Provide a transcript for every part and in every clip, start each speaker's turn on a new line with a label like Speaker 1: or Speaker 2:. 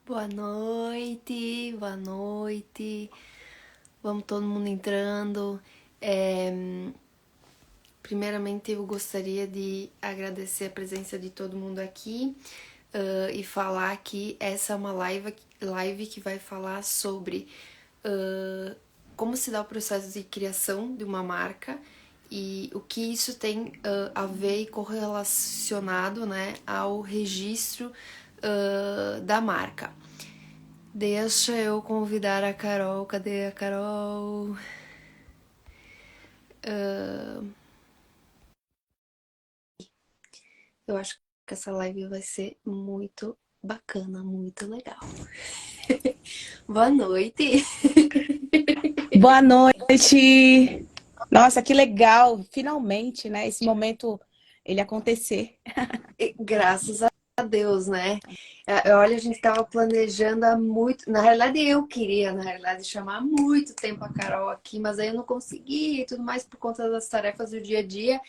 Speaker 1: Boa noite, boa noite. Vamos todo mundo entrando. Primeiramente, eu gostaria de agradecer a presença de todo mundo aqui e falar que essa é uma live que vai falar sobre como se dá o processo de criação de uma marca e o que isso tem a ver e correlacionado, né, ao registro da marca. Deixa eu convidar a Carol. Cadê a Carol? Eu acho que essa live vai ser muito bacana, muito legal. Boa noite!
Speaker 2: Boa noite! Nossa, que legal! Finalmente, né? Esse momento ele acontecer.
Speaker 1: Graças a Deus, né? Olha, a gente tava planejando há muito. Na realidade, eu queria, chamar há muito tempo a Carol aqui, mas aí eu não consegui e tudo mais por conta das tarefas do dia a dia.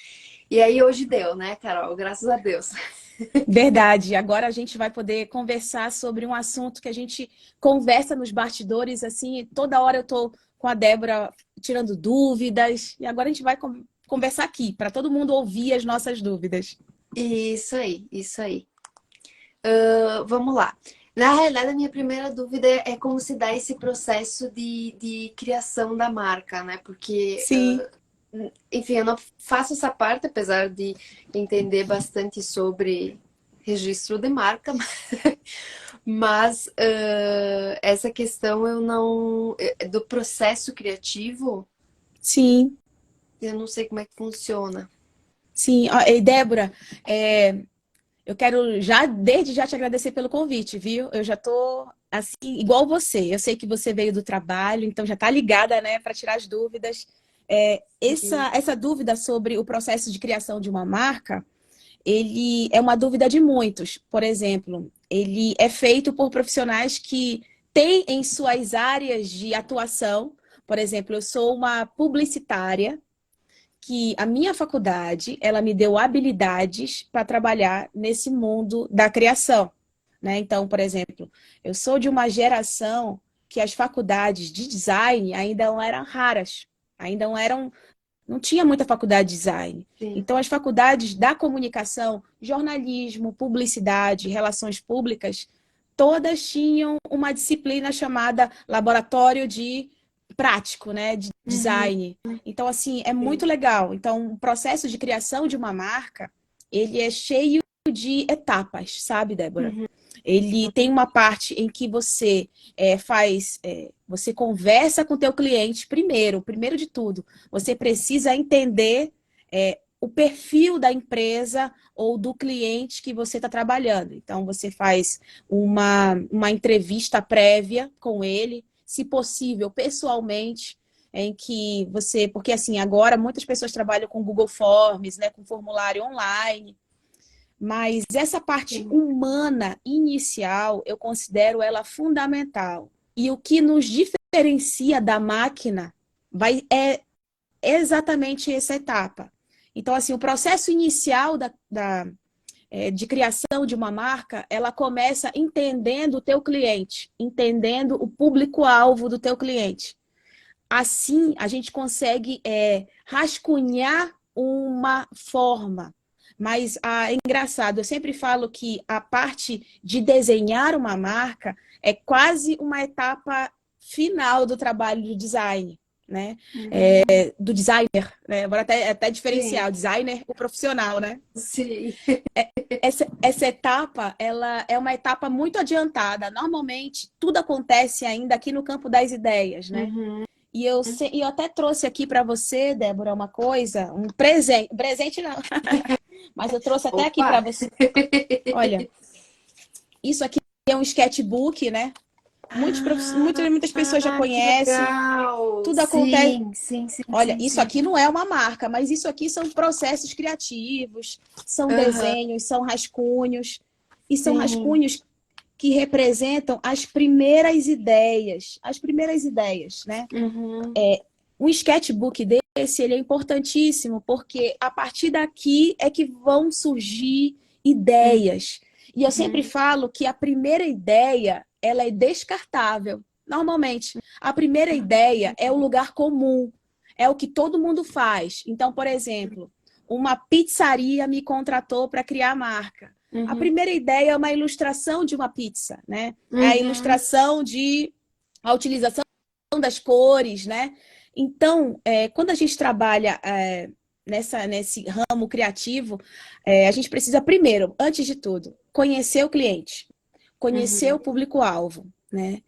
Speaker 1: E aí hoje deu, né, Carol? Graças a Deus.
Speaker 2: Verdade. Agora a gente vai poder conversar sobre um assunto que a gente conversa nos bastidores, assim, toda hora eu tô com a Débora tirando dúvidas, e agora a gente vai conversar aqui, para todo mundo ouvir as nossas dúvidas.
Speaker 1: Isso aí, isso aí. Vamos lá. Na realidade, a minha primeira dúvida é como se dá esse processo de criação da marca, né? Porque,
Speaker 2: Sim.
Speaker 1: enfim, eu não faço essa parte, apesar de entender bastante sobre registro de marca, mas essa questão eu não. Do processo criativo,
Speaker 2: Sim,
Speaker 1: eu não sei como é que funciona.
Speaker 2: sim. Ó, e Débora, eu quero já, desde já te agradecer pelo convite, viu? Eu já tô assim, igual você. Eu sei que você veio do trabalho, então já tá ligada, né, para tirar as dúvidas. Essa dúvida sobre o processo de criação de uma marca, ele é uma dúvida de muitos. Por exemplo, ele é feito por profissionais que têm em suas áreas de atuação. Por exemplo, eu sou uma publicitária que a minha faculdade, ela me deu habilidades para trabalhar nesse mundo da criação, né? Então, por exemplo, eu sou de uma geração que as faculdades de design ainda não eram raras, ainda não tinha muita faculdade de design.
Speaker 1: Sim.
Speaker 2: Então, as faculdades da comunicação, jornalismo, publicidade, relações públicas, todas tinham uma disciplina chamada laboratório de prático, né, de
Speaker 1: Uhum,
Speaker 2: design. Então, assim, é
Speaker 1: sim.
Speaker 2: muito legal. Então, o processo de criação de uma marca, ele é cheio de etapas, sabe, Débora?
Speaker 1: Uhum,
Speaker 2: Ele tem uma parte em que você você conversa com o teu cliente primeiro de tudo. Você precisa entender o perfil da empresa ou do cliente que você está trabalhando. Então, você faz uma entrevista prévia com ele, se possível, pessoalmente, em que você... Porque, assim, agora muitas pessoas trabalham com Google Forms, né, com formulário online, mas essa parte
Speaker 1: sim.
Speaker 2: humana inicial, eu considero ela fundamental. E o que nos diferencia da máquina é exatamente essa etapa. Então, assim, o processo inicial de criação de uma marca, ela começa entendendo o teu cliente, entendendo o público-alvo do teu cliente. Assim, a gente consegue rascunhar uma forma. Mas é engraçado, eu sempre falo que a parte de desenhar uma marca é quase uma etapa final do trabalho do design, né?
Speaker 1: Uhum,
Speaker 2: Do designer, né? Agora até diferenciar,
Speaker 1: sim,
Speaker 2: o designer, o profissional, né?
Speaker 1: sim.
Speaker 2: Essa etapa, ela é uma etapa muito adiantada. Normalmente, tudo acontece ainda aqui no campo das ideias, né?
Speaker 1: Uhum.
Speaker 2: E eu até trouxe aqui para você, Débora, uma coisa, um presente. Presente não, mas eu trouxe até aqui para
Speaker 1: Opa!
Speaker 2: você. Olha, isso aqui é um sketchbook, né? Muitas pessoas já
Speaker 1: Ah, que
Speaker 2: conhecem.
Speaker 1: legal!
Speaker 2: Tudo acontece.
Speaker 1: Sim, sim, sim,
Speaker 2: Olha,
Speaker 1: sim,
Speaker 2: isso
Speaker 1: sim.
Speaker 2: aqui não é uma marca, mas isso aqui são processos criativos, são
Speaker 1: Aham,
Speaker 2: desenhos, são rascunhos. E são
Speaker 1: sim.
Speaker 2: rascunhos que representam as primeiras ideias. As primeiras ideias, né?
Speaker 1: Uhum,
Speaker 2: Um sketchbook desse, ele é importantíssimo, porque a partir daqui é que vão surgir ideias. E eu sempre
Speaker 1: uhum,
Speaker 2: falo que a primeira ideia, ela é descartável. Normalmente, a primeira ideia é o lugar comum, é o que todo mundo faz. Então, por exemplo, uma pizzaria me contratou para criar a marca. A
Speaker 1: Uhum.
Speaker 2: primeira ideia é uma ilustração de uma pizza, né? É a
Speaker 1: Uhum.
Speaker 2: ilustração de a utilização das cores, né? Então, quando a gente trabalha nesse ramo criativo, a gente precisa primeiro, antes de tudo, conhecer o cliente, conhecer o
Speaker 1: Uhum.
Speaker 2: público-alvo, né?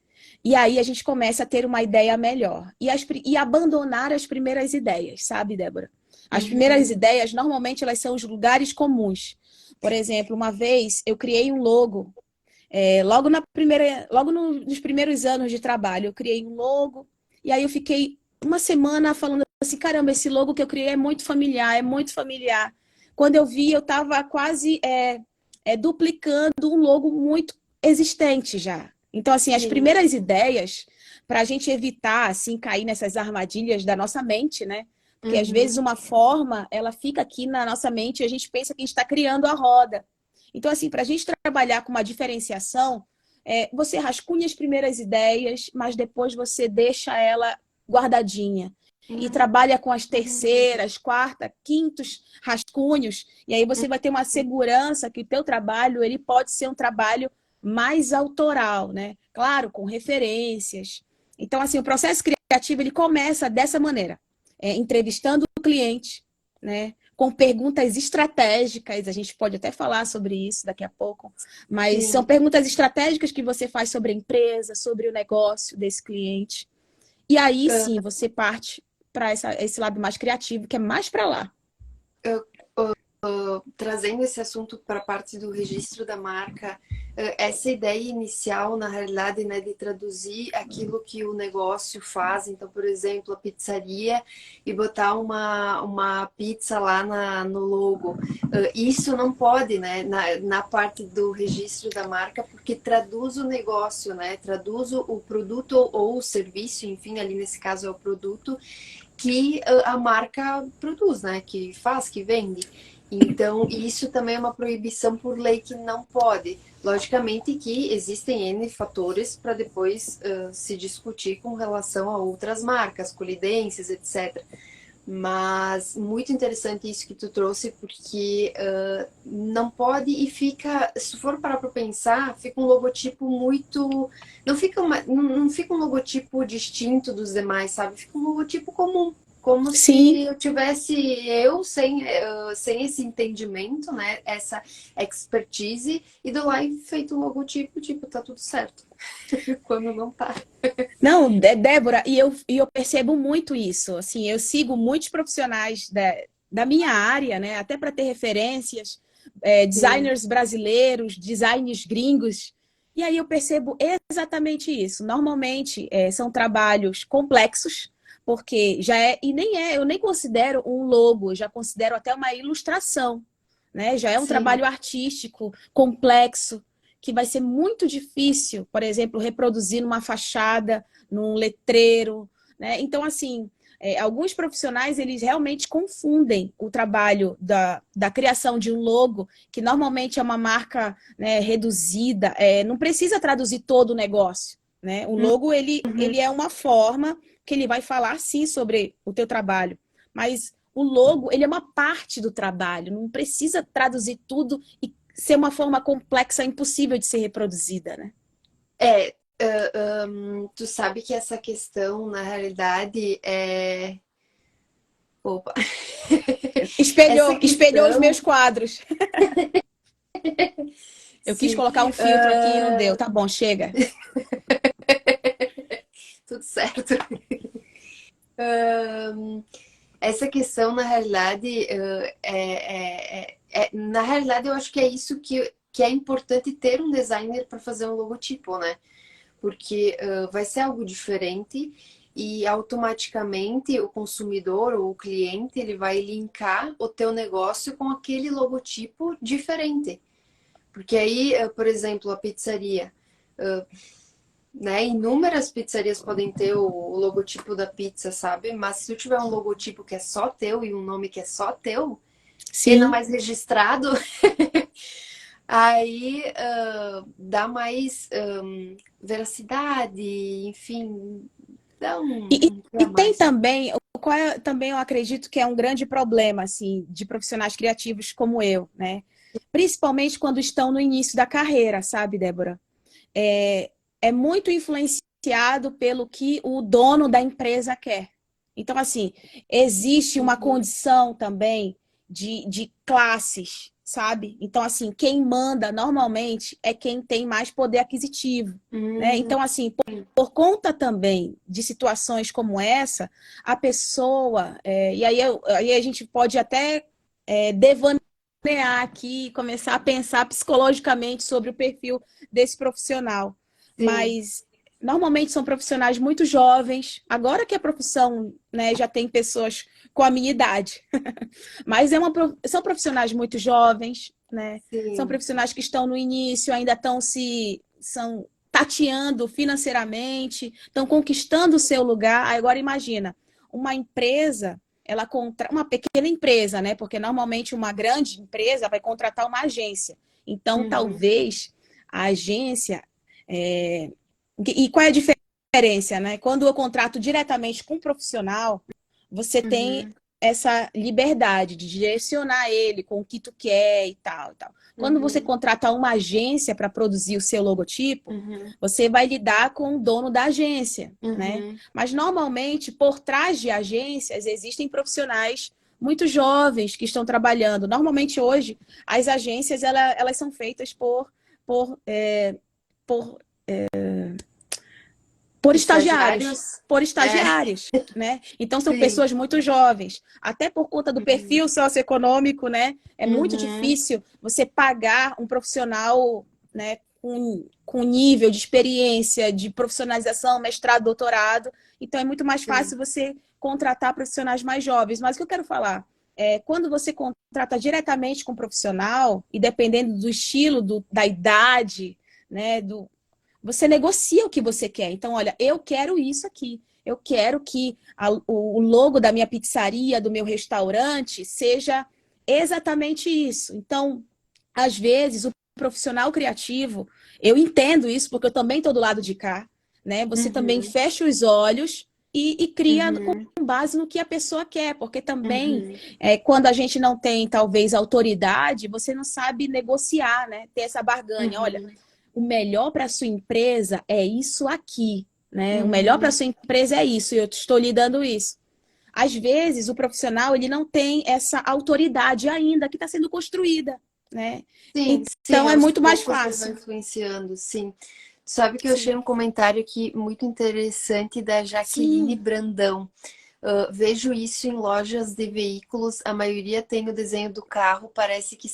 Speaker 2: E aí a gente começa a ter uma ideia melhor. E abandonar as primeiras ideias, sabe, Débora? As
Speaker 1: Uhum.
Speaker 2: primeiras ideias, normalmente, elas são os lugares comuns. Por exemplo, uma vez eu criei um logo, logo nos primeiros anos de trabalho, eu criei um logo, e aí eu fiquei uma semana falando assim, caramba, esse logo que eu criei é muito familiar, é muito familiar. Quando eu vi, eu estava quase duplicando um logo muito existente já. Então, assim, as
Speaker 1: Sim.
Speaker 2: primeiras ideias, para a gente evitar, assim, cair nessas armadilhas da nossa mente, né? Porque às vezes
Speaker 1: Uhum.
Speaker 2: uma forma, ela fica aqui na nossa mente e a gente pensa que a gente está criando a roda. Então, assim, para a gente trabalhar com uma diferenciação, você rascunha as primeiras ideias, mas depois você deixa ela guardadinha. E trabalha com as
Speaker 1: Uhum.
Speaker 2: terceiras, quarta, quintos rascunhos, e aí você vai ter uma segurança que o teu trabalho ele pode ser um trabalho mais autoral, né? Claro, com referências. Então, assim, o processo criativo ele começa dessa maneira, entrevistando o cliente, né? Com perguntas estratégicas, a gente pode até falar sobre isso daqui a pouco, mas são
Speaker 1: Sim.
Speaker 2: perguntas estratégicas que você faz sobre a empresa, sobre o negócio desse cliente. E aí sim você parte para esse lado mais criativo, que é mais para lá.
Speaker 1: Eu, trazendo esse assunto para a parte do registro da marca, essa ideia inicial, na realidade, né, de traduzir aquilo que o negócio faz, então, por exemplo, a pizzaria, e botar uma pizza lá no logo. Isso não pode, né, na parte do registro da marca, porque traduz o negócio, né, traduz o produto ou o serviço, enfim, ali nesse caso é o produto, que a marca produz, né? Que faz, que vende. Então, isso também é uma proibição por lei que não pode. Logicamente que existem N fatores para depois se discutir com relação a outras marcas, colidências, etc. Mas muito interessante isso que tu trouxe, porque não pode e fica, se for parar para pensar, fica um logotipo muito. Não fica um logotipo distinto dos demais, sabe? Fica um logotipo comum. Como se
Speaker 2: Sim,
Speaker 1: eu tivesse eu sem esse entendimento, né? Essa expertise, e do lá e feito um logotipo, tipo, tá tudo certo. Quando não tá.
Speaker 2: não, Débora, e eu percebo muito isso. Assim, eu sigo muitos profissionais da minha área, né? Até para ter referências,
Speaker 1: Sim.
Speaker 2: designers brasileiros, designers gringos. E aí eu percebo exatamente isso. Normalmente são trabalhos complexos, porque eu nem considero um logo, eu já considero até uma ilustração, né? Já é um
Speaker 1: Sim.
Speaker 2: trabalho artístico complexo que vai ser muito difícil, por exemplo, reproduzir numa fachada, num letreiro, né? Então, assim, alguns profissionais, eles realmente confundem o trabalho da criação de um logo, que normalmente é uma marca, né, reduzida, não precisa traduzir todo o negócio, né? O logo, ele é uma forma que ele vai falar, sim, sobre o teu trabalho, mas o logo, ele é uma parte do trabalho, não precisa traduzir tudo e ser uma forma complexa, impossível de ser reproduzida, né?
Speaker 1: É, tu sabe que essa questão, na realidade, é. Opa! Essa
Speaker 2: Espelhou os meus
Speaker 1: questão,
Speaker 2: quadros. Eu quis
Speaker 1: sim,
Speaker 2: colocar um filtro aqui e não deu. Tá bom, chega.
Speaker 1: tudo certo. Essa questão, na realidade, na realidade, eu acho que é isso que é importante ter um designer para fazer um logotipo, né? Porque vai ser algo diferente e automaticamente o consumidor ou o cliente ele vai linkar o teu negócio com aquele logotipo diferente. Porque aí, por exemplo, a pizzaria, né? Inúmeras pizzarias podem ter o logotipo da pizza, sabe? Mas se tu tiver um logotipo que é só teu e um nome que é só teu, que não é
Speaker 2: Sim,
Speaker 1: mais registrado, Aí dá mais veracidade, enfim, dá um que
Speaker 2: E
Speaker 1: a
Speaker 2: tem
Speaker 1: mais.
Speaker 2: também, também eu acredito que é um grande problema, assim, de profissionais criativos como eu, né? Principalmente quando estão no início da carreira, sabe, Débora? É muito influenciado pelo que o dono da empresa quer. Então, assim, existe uma
Speaker 1: Uhum,
Speaker 2: condição também de classes, sabe? Então, assim, quem manda normalmente é quem tem mais poder aquisitivo, né?
Speaker 1: uhum,
Speaker 2: Então, assim, por conta também de situações como essa, a pessoa, e aí a gente pode até devanear aqui, começar a pensar psicologicamente sobre o perfil desse profissional.
Speaker 1: sim.
Speaker 2: Mas normalmente são profissionais muito jovens. Agora que a profissão, né, já tem pessoas com a minha idade. Mas são profissionais muito jovens, né? São
Speaker 1: Sim.
Speaker 2: profissionais que estão no início, ainda são tateando financeiramente, estão conquistando o seu lugar. Aí agora imagina, uma empresa, uma pequena empresa, né? Porque normalmente uma grande empresa vai contratar uma agência. Então,
Speaker 1: Uhum,
Speaker 2: talvez a agência e qual é a diferença, né? Quando eu contrato diretamente com um profissional, você tem
Speaker 1: uhum,
Speaker 2: essa liberdade de direcionar ele com o que tu quer e tal, e tal. Quando você
Speaker 1: uhum,
Speaker 2: contrata uma agência para produzir o seu logotipo,
Speaker 1: uhum,
Speaker 2: você vai lidar com o dono da agência, né?
Speaker 1: uhum.
Speaker 2: Mas normalmente por trás de agências existem profissionais muito jovens que estão trabalhando. Normalmente hoje as agências elas são feitas por, é, por por estagiários,
Speaker 1: Estagiários?
Speaker 2: por
Speaker 1: É,
Speaker 2: estagiários, né? Então são
Speaker 1: sim.
Speaker 2: pessoas muito jovens, até por conta do
Speaker 1: Uhum,
Speaker 2: perfil socioeconômico, né? É muito
Speaker 1: uhum,
Speaker 2: difícil você pagar um profissional, né, com nível de experiência, de profissionalização, mestrado, doutorado. Então é muito mais
Speaker 1: sim.
Speaker 2: fácil você contratar profissionais mais jovens. Mas o que eu quero falar é quando você contrata diretamente com um profissional e dependendo do estilo, da idade, né, você negocia o que você quer. Então, olha, eu quero isso aqui. Eu quero que o logo da minha pizzaria, do meu restaurante, seja exatamente isso. Então, às vezes, o profissional criativo, eu entendo isso, porque eu também estou do lado de cá, né? Você também
Speaker 1: Uhum,
Speaker 2: fecha os olhos e cria com
Speaker 1: uhum,
Speaker 2: base no que a pessoa quer, porque também
Speaker 1: uhum,
Speaker 2: quando a gente não tem, talvez, autoridade, você não sabe negociar, né? Ter essa barganha. Olha,
Speaker 1: uhum,
Speaker 2: o melhor para a sua empresa é isso aqui, né? O melhor para a
Speaker 1: uhum.
Speaker 2: sua empresa é isso, e eu estou lhe dando isso. Às vezes, o profissional ele não tem essa autoridade ainda que está sendo construída, né?
Speaker 1: Sim, sim,
Speaker 2: Então, é
Speaker 1: aos
Speaker 2: muito mais
Speaker 1: poucos ele vai
Speaker 2: fácil.
Speaker 1: influenciando, sim. Sabe que eu achei
Speaker 2: Sim,
Speaker 1: um comentário aqui muito interessante da Jaqueline
Speaker 2: sim,
Speaker 1: Brandão. Vejo isso em lojas de veículos, a maioria tem o desenho do carro, parece que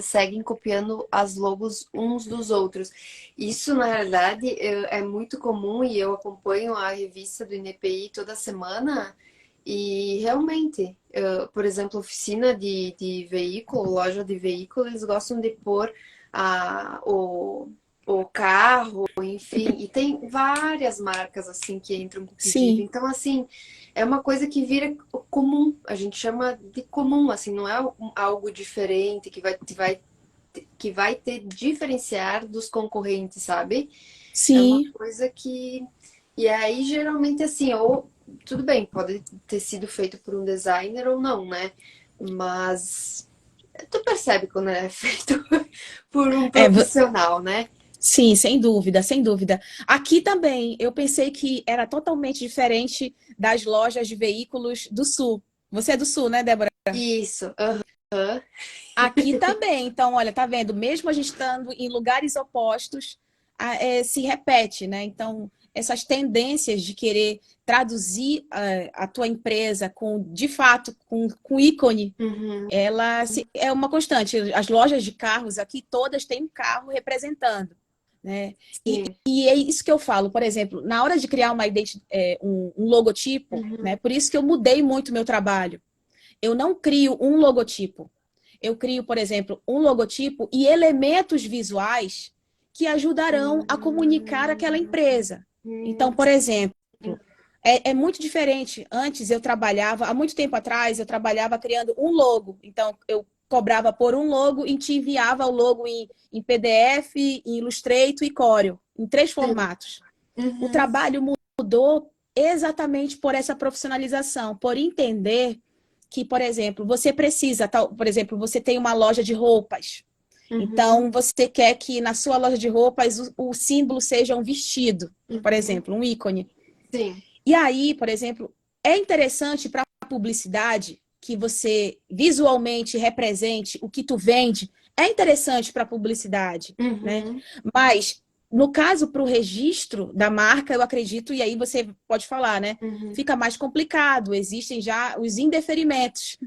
Speaker 1: seguem copiando as logos uns dos outros. Isso, na verdade, é muito comum e eu acompanho a revista do INPI toda semana. E realmente, por exemplo, oficina de veículo, loja de veículo, eles gostam de pôr a, o carro, enfim, e tem várias marcas assim que entram com pedido.
Speaker 2: sim,
Speaker 1: Então, assim, é uma coisa que vira comum, a gente chama de comum, assim, não é algo diferente que vai ter diferenciar dos concorrentes, sabe? É uma
Speaker 2: sim.
Speaker 1: coisa que. E aí, geralmente, assim, ou tudo bem, pode ter sido feito por um designer ou não, né? Mas tu percebe quando é feito por um
Speaker 2: É,
Speaker 1: profissional, né?
Speaker 2: sim, sem dúvida, sem dúvida. Aqui também, eu pensei que era totalmente diferente das lojas de veículos do Sul. Você é do Sul, né, Débora?
Speaker 1: Isso. Aham.
Speaker 2: Aqui também. Então, olha, tá vendo? Mesmo a gente estando em lugares opostos, se repete, né? Então, essas tendências de querer traduzir a tua empresa de fato, com ícone,
Speaker 1: Uhum.
Speaker 2: é uma constante. As lojas de carros aqui, todas têm um carro representando, né?
Speaker 1: Sim.
Speaker 2: E é isso que eu falo, por exemplo, na hora de criar um logotipo,
Speaker 1: Uhum.
Speaker 2: né? Por isso que eu mudei muito o meu trabalho. Eu não crio um logotipo. Eu crio, por exemplo, um logotipo e elementos visuais que ajudarão a comunicar aquela empresa. Então,
Speaker 1: Uhum.
Speaker 2: por exemplo, é muito diferente. Antes eu trabalhava, há muito tempo atrás, eu trabalhava criando um logo. Então, eu cobrava por um logo e te enviava o logo em PDF, em Illustrator e Corel, em 3
Speaker 1: Sim.
Speaker 2: formatos. O
Speaker 1: Uhum.
Speaker 2: trabalho mudou exatamente por essa profissionalização, por entender que, por exemplo, você precisa, por exemplo, você tem uma loja de roupas.
Speaker 1: Uhum.
Speaker 2: Então, você quer que na sua loja de roupas o símbolo seja um vestido, por
Speaker 1: Uhum.
Speaker 2: exemplo, um ícone.
Speaker 1: Sim.
Speaker 2: E aí, por exemplo, é interessante para a publicidade que você visualmente represente o que tu vende. É interessante para a publicidade, né?
Speaker 1: Uhum.
Speaker 2: Mas, no caso, para o registro da marca, eu acredito, e aí você pode falar, né?
Speaker 1: Uhum.
Speaker 2: Fica mais complicado, existem já os indeferimentos,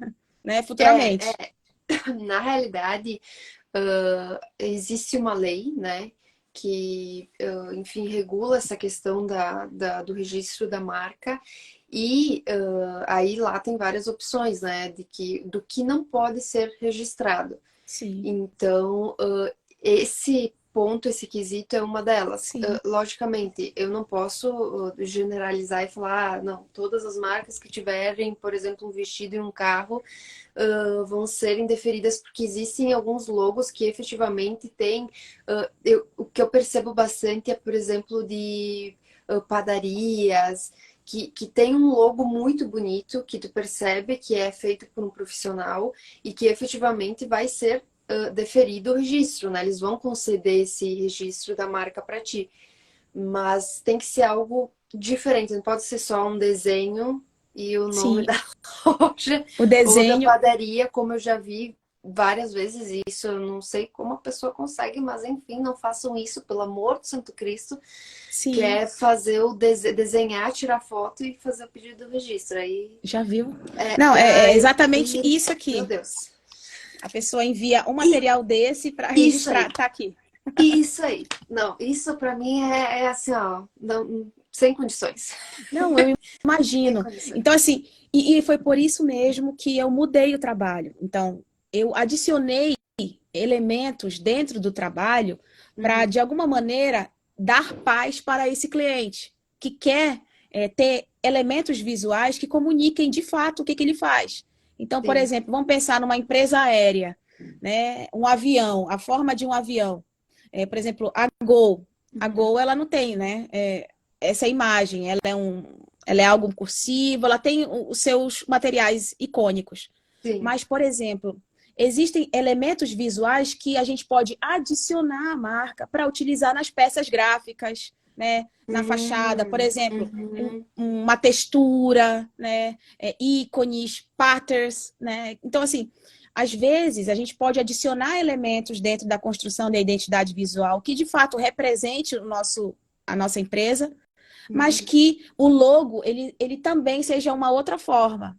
Speaker 2: né,
Speaker 1: É,
Speaker 2: futuramente.
Speaker 1: na realidade, existe uma lei, né, que, enfim, regula essa questão do registro da marca e aí lá tem várias opções, né, do que não pode ser registrado.
Speaker 2: Sim,
Speaker 1: Então, esse ponto, esse quesito é uma delas.
Speaker 2: sim,
Speaker 1: Logicamente, eu não posso generalizar e falar, ah, não, todas as marcas que tiverem, por exemplo, um vestido e um carro, vão ser indeferidas, porque existem alguns logos que efetivamente têm. O que eu percebo bastante é, por exemplo, de padarias. Que tem um logo muito bonito, que tu percebe que é feito por um profissional e que efetivamente vai ser deferido o registro, né? Eles vão conceder esse registro da marca para ti. Mas tem que ser algo diferente, não pode ser só um desenho e o nome
Speaker 2: sim.
Speaker 1: da loja
Speaker 2: O
Speaker 1: ou da
Speaker 2: desenho,
Speaker 1: padaria, como eu já vi várias vezes isso. Eu não sei como a pessoa consegue, mas enfim, não façam isso, pelo amor do Santo Cristo, que
Speaker 2: sim,
Speaker 1: é fazer desenhar, tirar foto e fazer o pedido do registro. Aí,
Speaker 2: já viu? Não, é exatamente
Speaker 1: aí
Speaker 2: isso
Speaker 1: meu
Speaker 2: aqui.
Speaker 1: Deus.
Speaker 2: A pessoa envia um
Speaker 1: E
Speaker 2: material desse para
Speaker 1: isso aí.
Speaker 2: registrar. Tá aqui.
Speaker 1: Isso aí. Não, isso pra mim é assim, ó, sem condições.
Speaker 2: Não, eu
Speaker 1: Sem
Speaker 2: imagino.
Speaker 1: condições.
Speaker 2: Então, assim, e foi por isso mesmo que eu mudei o trabalho. Então, eu adicionei elementos dentro do trabalho para,
Speaker 1: Uhum.
Speaker 2: de alguma maneira, dar paz para esse cliente que quer ter elementos visuais que comuniquem de fato o que, que ele faz. Então, por
Speaker 1: Sim.
Speaker 2: exemplo, vamos pensar numa empresa aérea, né? Um avião, a forma de um avião. Por exemplo, a Gol. A
Speaker 1: Uhum.
Speaker 2: Gol, ela não tem, né? Essa imagem, ela é algo cursivo, ela tem os seus materiais icônicos.
Speaker 1: Sim.
Speaker 2: Mas, por exemplo, existem elementos visuais que a gente pode adicionar à marca para utilizar nas peças gráficas, né? Na fachada, por exemplo,
Speaker 1: Uhum.
Speaker 2: uma textura, né? Ícones, patterns, né? Então, assim, às vezes a gente pode adicionar elementos dentro da construção da identidade visual que de fato represente a nossa empresa, mas
Speaker 1: Uhum.
Speaker 2: que o logo ele também seja uma outra forma.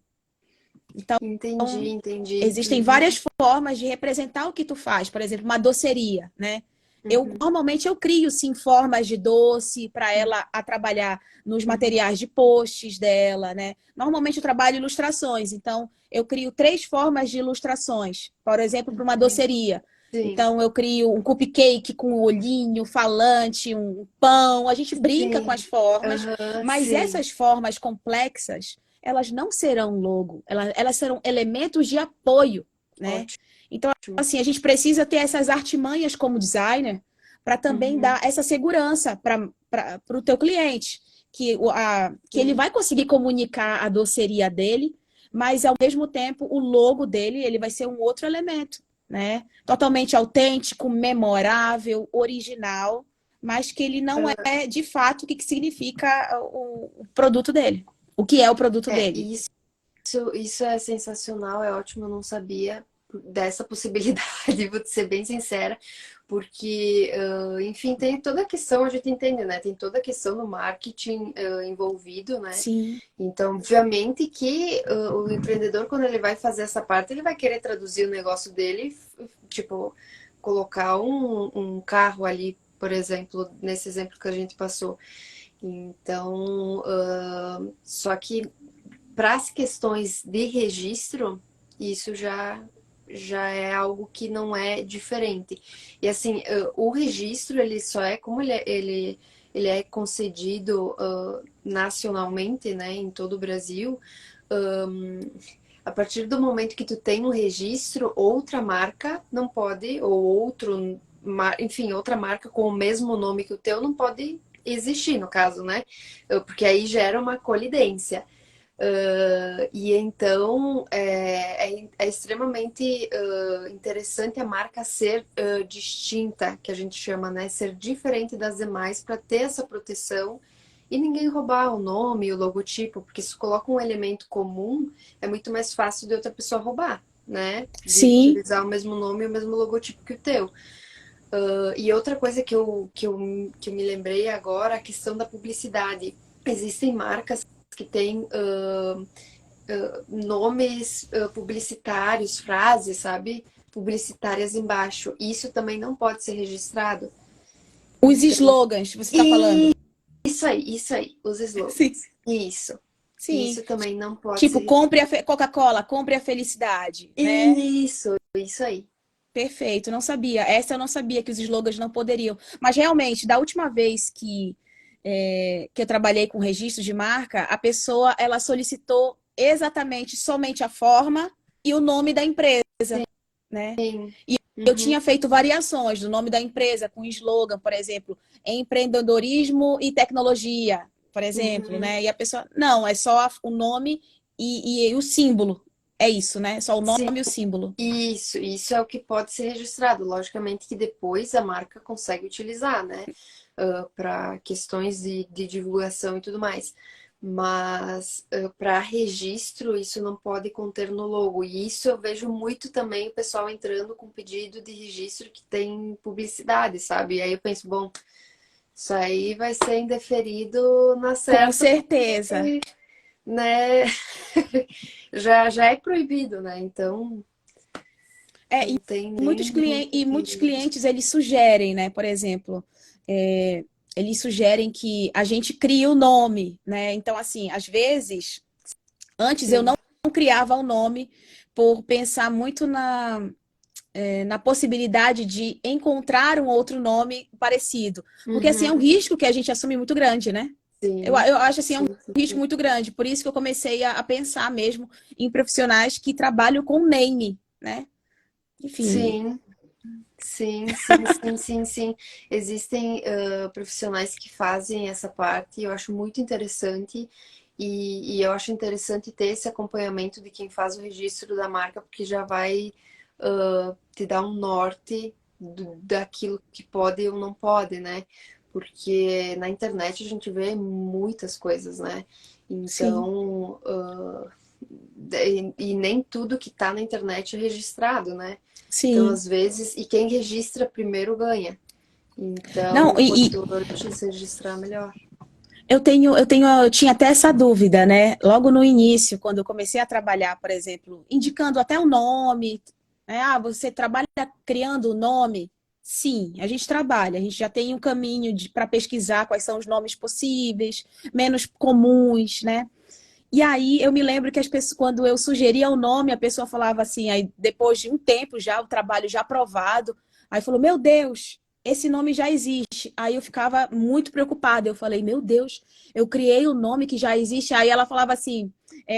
Speaker 2: Então,
Speaker 1: Entendi, entendi.
Speaker 2: existem
Speaker 1: Uhum.
Speaker 2: várias formas de representar o que tu faz. Por exemplo, uma doceria, né?
Speaker 1: Uhum.
Speaker 2: Normalmente eu crio sim formas de doce para ela a trabalhar nos
Speaker 1: Uhum.
Speaker 2: materiais de posts dela, né? Normalmente eu trabalho ilustrações, então eu crio 3 formas de ilustrações, por exemplo, para uma
Speaker 1: Uhum.
Speaker 2: doceria.
Speaker 1: Sim.
Speaker 2: Então eu crio um cupcake com um olhinho, falante, um pão. A gente brinca com as
Speaker 1: Sim.
Speaker 2: formas,
Speaker 1: Aham,
Speaker 2: mas
Speaker 1: sim.
Speaker 2: essas formas complexas elas não serão logo, elas serão elementos de apoio, né?
Speaker 1: Ótimo.
Speaker 2: Então, assim, a gente precisa ter essas artimanhas como designer para também
Speaker 1: Uhum.
Speaker 2: dar essa segurança para o teu cliente, que ele
Speaker 1: Sim.
Speaker 2: vai conseguir comunicar a doceria dele, mas ao mesmo tempo o logo dele ele vai ser um outro elemento, né? Totalmente autêntico, memorável, original, mas que ele não é de fato o que significa o produto dele. O que é o produto dele?
Speaker 1: Isso. Isso é sensacional, é ótimo, eu não sabia dessa possibilidade, vou te ser bem sincera, porque, enfim, tem toda a questão, a gente entende, né? Tem toda a questão do marketing envolvido, né?
Speaker 2: Sim,
Speaker 1: Então, obviamente que o empreendedor, quando ele vai fazer essa parte, ele vai querer traduzir o negócio dele, tipo, colocar um carro ali, por exemplo, nesse exemplo que a gente passou. Então, só que para as questões de registro, isso já é algo que não é diferente. E assim, o registro, ele só é, como ele é concedido nacionalmente, né, em todo o Brasil, A partir do momento que tu tem um registro, outra marca não pode, ou outro, enfim, outra marca com o mesmo nome que o teu não pode existir, no caso, né? Porque aí gera uma colidência. E então é extremamente interessante a marca ser distinta, que a gente chama, né? Ser diferente das demais para ter essa proteção e ninguém roubar o nome, o logotipo, porque se coloca um elemento comum, é muito mais fácil de outra pessoa roubar, né? De
Speaker 2: Sim,
Speaker 1: utilizar o mesmo nome e o mesmo logotipo que o teu. E outra coisa que eu me lembrei agora, a questão da publicidade. Existem marcas que têm nomes publicitários, frases, sabe? Publicitárias embaixo. Isso também não pode ser registrado.
Speaker 2: os
Speaker 1: Então,
Speaker 2: slogans, você está falando.
Speaker 1: isso aí, os
Speaker 2: Sim,
Speaker 1: slogans. Isso.
Speaker 2: sim.
Speaker 1: Isso também não pode
Speaker 2: Tipo,
Speaker 1: ser.
Speaker 2: compre a Coca-Cola, compre a felicidade, né?
Speaker 1: Isso aí.
Speaker 2: Perfeito, não sabia. Essa eu não sabia que os slogans não poderiam. Mas realmente, da última vez que eu trabalhei com registro de marca, a pessoa ela solicitou exatamente somente a forma e o nome da empresa, né?
Speaker 1: Sim.
Speaker 2: E eu
Speaker 1: Uhum.
Speaker 2: tinha feito variações do nome da empresa com slogan, por exemplo, empreendedorismo e tecnologia, por exemplo,
Speaker 1: Uhum.
Speaker 2: né? E a pessoa, não, é só o nome e o símbolo. É isso, né? Só o nome
Speaker 1: Sim.
Speaker 2: e o símbolo.
Speaker 1: Isso é o que pode ser registrado. Logicamente que depois a marca consegue utilizar, né? Para questões de divulgação e tudo mais. Mas para registro, isso não pode conter no logo. E isso eu vejo muito também o pessoal entrando com pedido de registro que tem publicidade, sabe? E aí eu penso, bom, isso aí vai ser indeferido na
Speaker 2: Com
Speaker 1: certa,
Speaker 2: certeza.
Speaker 1: porque, né? Já é proibido, né? Então
Speaker 2: É,
Speaker 1: não tem nem
Speaker 2: muitos clientes,
Speaker 1: muito
Speaker 2: e muitos
Speaker 1: que.
Speaker 2: clientes eles sugerem, né? Por exemplo, eles sugerem que a gente crie o nome, né? Então, assim, às vezes, antes eu
Speaker 1: Sim.
Speaker 2: não criava o nome por pensar muito na possibilidade de encontrar um outro nome parecido. Porque, assim, é um
Speaker 1: Uhum.
Speaker 2: risco que a gente assume muito grande, né?
Speaker 1: Sim,
Speaker 2: Eu acho, assim, é um
Speaker 1: sim, sim,
Speaker 2: risco
Speaker 1: sim.
Speaker 2: muito grande. Por isso que eu comecei a pensar mesmo em profissionais que trabalham com name, né? Enfim,
Speaker 1: Sim, sim, sim, sim, sim, sim. Existem profissionais que fazem essa parte, e eu acho muito interessante. E eu acho interessante ter esse acompanhamento de quem faz o registro da marca, porque já vai te dar um norte daquilo que pode ou não pode, né? Porque na internet a gente vê muitas coisas, né?
Speaker 2: sim.
Speaker 1: Então, e nem tudo que tá na internet é registrado, né? Então,
Speaker 2: Sim.
Speaker 1: às vezes, e quem registra primeiro ganha.
Speaker 2: Não,
Speaker 1: Então, quanto antes registrar, melhor.
Speaker 2: eu tinha até essa dúvida, né? Logo no início, quando eu comecei a trabalhar, por exemplo, indicando até o nome, né? Ah, você trabalha criando o nome? Sim, a gente trabalha, a gente já tem um caminho para pesquisar quais são os nomes possíveis, menos comuns, né? E aí eu me lembro que as pessoas, quando eu sugeria o nome, a pessoa falava assim, aí depois de um tempo já, o trabalho já aprovado, aí falou, meu Deus, esse nome já existe. Aí eu ficava muito preocupada. Eu falei, meu Deus, eu criei o nome que já existe. Aí ela falava assim,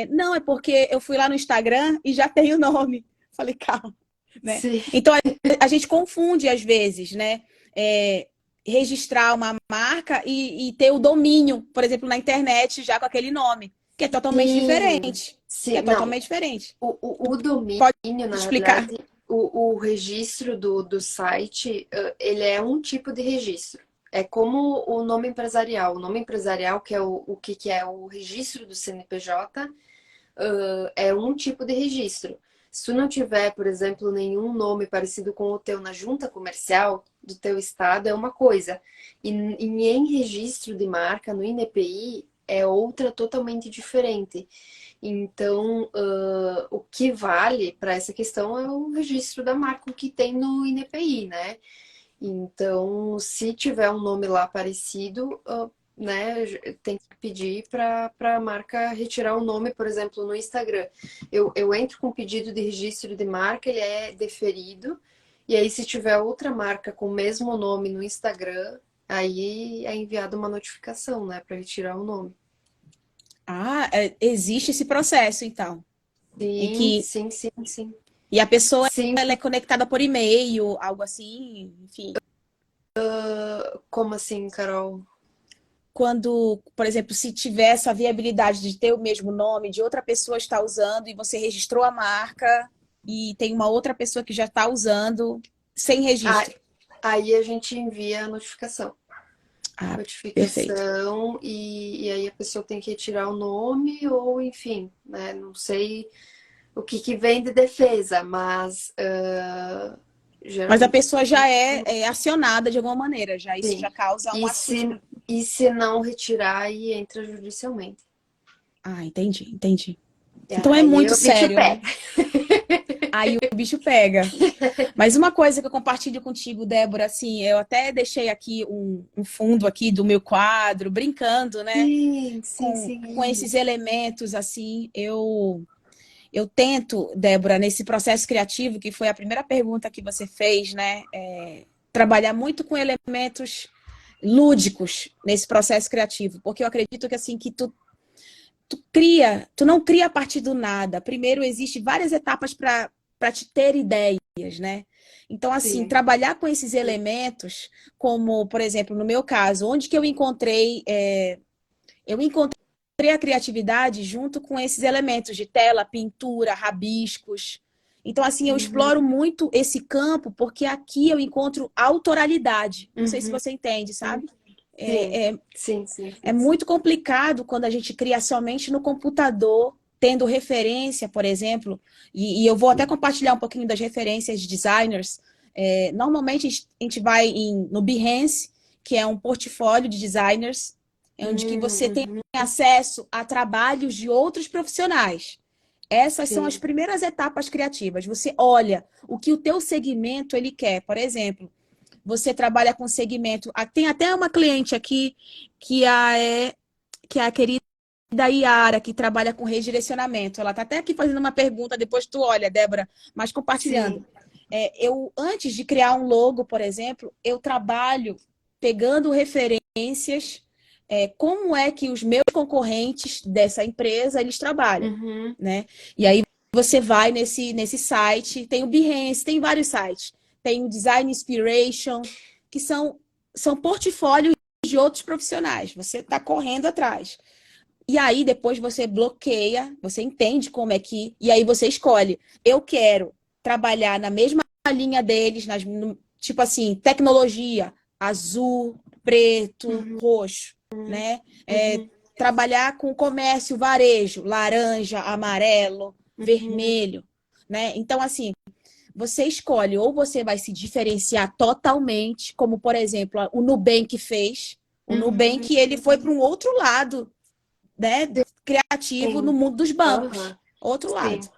Speaker 2: não, é porque eu fui lá no Instagram e já tem o nome. Falei, calma, né?
Speaker 1: Sim,
Speaker 2: Então a gente confunde às vezes, né? É, registrar uma marca e ter o domínio, por exemplo, na internet já com aquele nome que é totalmente
Speaker 1: sim,
Speaker 2: diferente. Que é
Speaker 1: sim. Não,
Speaker 2: totalmente diferente.
Speaker 1: o domínio,
Speaker 2: Pode
Speaker 1: na
Speaker 2: explicar?
Speaker 1: verdade, o registro do site, ele é um tipo de registro. É como o nome empresarial. O nome empresarial, que é o que é o registro do CNPJ, é um tipo de registro. Se tu não tiver, por exemplo, nenhum nome parecido com o teu na junta comercial do teu estado, é uma coisa. E em registro de marca, no INPI, é outra totalmente diferente. Então, o que vale para essa questão é o registro da marca, o que tem no INPI, né? Então, se tiver um nome lá parecido, né, tem que pedir para a marca retirar o nome, por exemplo, no Instagram. Eu entro com pedido de registro de marca, ele é deferido, e aí se tiver outra marca com o mesmo nome no Instagram, aí é enviada uma notificação, né, para retirar o nome.
Speaker 2: Ah, existe esse processo, então. em
Speaker 1: Sim,
Speaker 2: que
Speaker 1: sim, sim, sim.
Speaker 2: e a pessoa
Speaker 1: Sim,
Speaker 2: ela é conectada por e-mail, algo assim, enfim.
Speaker 1: como assim, Carol?
Speaker 2: Quando, por exemplo, se tiver essa viabilidade de ter o mesmo nome, de outra pessoa estar usando e você registrou a marca e tem uma outra pessoa que já está usando sem
Speaker 1: Ah,
Speaker 2: registro.
Speaker 1: aí a gente envia a notificação.
Speaker 2: Ah, perfeito.
Speaker 1: Notificação e aí a pessoa tem que retirar o nome ou enfim, né? Não sei o que, que vem de defesa, mas
Speaker 2: Mas a
Speaker 1: geralmente
Speaker 2: pessoa já é acionada de alguma maneira, já isso
Speaker 1: sim.
Speaker 2: já causa um
Speaker 1: E
Speaker 2: assunto.
Speaker 1: se, e se não retirar, aí entra judicialmente.
Speaker 2: Ah, entendi, entendi.
Speaker 1: E
Speaker 2: Então é
Speaker 1: aí
Speaker 2: muito
Speaker 1: o bicho
Speaker 2: sério, né?
Speaker 1: pega.
Speaker 2: Aí o bicho pega. Mas uma coisa que eu compartilho contigo, Débora, assim, eu até deixei aqui um fundo aqui do meu quadro, brincando, né?
Speaker 1: Sim, sim,
Speaker 2: Com
Speaker 1: sim.
Speaker 2: esses elementos, assim, eu tento, Débora, nesse processo criativo, que foi a primeira pergunta que você fez, né? Trabalhar muito com elementos lúdicos nesse processo criativo, porque eu acredito que assim que tu não cria a partir do nada. Primeiro, existe várias etapas para te ter ideias, né? Então, assim,
Speaker 1: Sim.
Speaker 2: trabalhar com esses elementos, como, por exemplo, no meu caso, onde que eu encontrei a criatividade junto com esses elementos de tela, pintura, rabiscos. Então, assim, eu
Speaker 1: Uhum,
Speaker 2: exploro muito esse campo porque aqui eu encontro autoralidade. Não sei se
Speaker 1: uhum,
Speaker 2: você entende, sabe?
Speaker 1: sim.
Speaker 2: É, é,
Speaker 1: Sim, sim,
Speaker 2: é
Speaker 1: sim, sim.
Speaker 2: muito complicado quando a gente cria somente no computador, tendo referência, por exemplo, e eu vou até compartilhar um pouquinho das referências de designers. Normalmente a gente vai no Behance, que é um portfólio de designers, onde que você tem
Speaker 1: Uhum,
Speaker 2: acesso a trabalhos de outros profissionais. Essas são as
Speaker 1: sim.
Speaker 2: primeiras etapas criativas. Você olha o que o teu segmento ele quer. Por exemplo, você trabalha com segmento. Tem até uma cliente aqui que que é a querida Iara, que trabalha com redirecionamento. Ela está até aqui fazendo uma pergunta, depois tu olha, Débora, mas compartilhando.
Speaker 1: Sim.
Speaker 2: Antes de criar um logo, por exemplo, eu trabalho pegando referências, como é que os meus concorrentes dessa empresa eles trabalham,
Speaker 1: Uhum,
Speaker 2: né? E aí você vai nesse site, tem o Behance, tem vários sites, tem o Design Inspiration, que são portfólios de outros profissionais. Você está correndo atrás. E aí depois você bloqueia, você entende como é que. E aí você escolhe. Eu quero trabalhar na mesma linha deles, tipo assim, tecnologia, azul, preto,
Speaker 1: uhum,
Speaker 2: roxo, né?
Speaker 1: uhum,
Speaker 2: Trabalhar com comércio, varejo, laranja, amarelo,
Speaker 1: uhum,
Speaker 2: vermelho, né? Então, assim, você escolhe, ou você vai se diferenciar totalmente, como por exemplo, o Nubank fez. O
Speaker 1: uhum.
Speaker 2: Nubank ele foi para um outro lado, né, criativo no
Speaker 1: Sim.
Speaker 2: mundo dos bancos.
Speaker 1: Aham.
Speaker 2: Outro lado.
Speaker 1: Sim.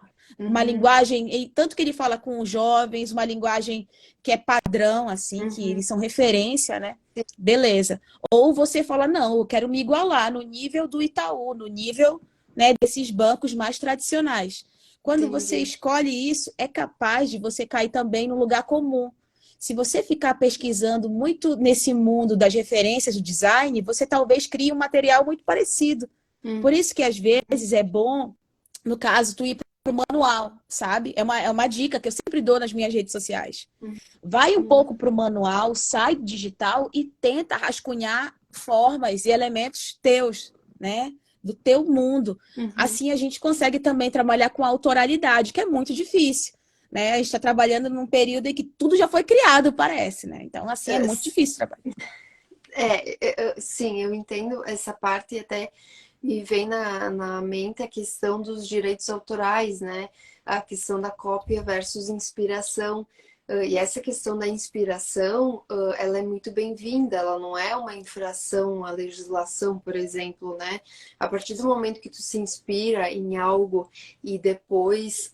Speaker 2: Uma
Speaker 1: Uhum,
Speaker 2: linguagem, e tanto que ele fala com os jovens, uma linguagem que é padrão, assim, que
Speaker 1: uhum.
Speaker 2: eles são referência, né? Beleza. Ou você fala, não, eu quero me igualar no nível do Itaú, no nível, né, desses bancos mais tradicionais. Quando você
Speaker 1: Entendi.
Speaker 2: escolhe isso, é capaz de você cair também no lugar comum. Se você ficar pesquisando muito nesse mundo das referências do design, você talvez crie um material muito parecido.
Speaker 1: Uhum,
Speaker 2: Por isso que às vezes é bom, no caso, tu ir para o manual, sabe? É uma dica que eu sempre dou nas minhas redes sociais. Vai um
Speaker 1: uhum,
Speaker 2: pouco para o manual, sai do digital e tenta rascunhar formas e elementos teus, né? Do teu mundo.
Speaker 1: uhum.
Speaker 2: Assim a gente consegue também trabalhar com a autoralidade, que é muito difícil. Né? A gente está trabalhando num período em que tudo já foi criado, parece, né? Então, assim, é
Speaker 1: É,
Speaker 2: muito difícil trabalhar.
Speaker 1: sim, eu entendo essa parte e até me vem na mente a questão dos direitos autorais, né? A questão da cópia versus inspiração. E essa questão da inspiração, ela é muito bem-vinda, ela não é uma infração à legislação, por exemplo, né? A partir do momento que tu se inspira em algo e depois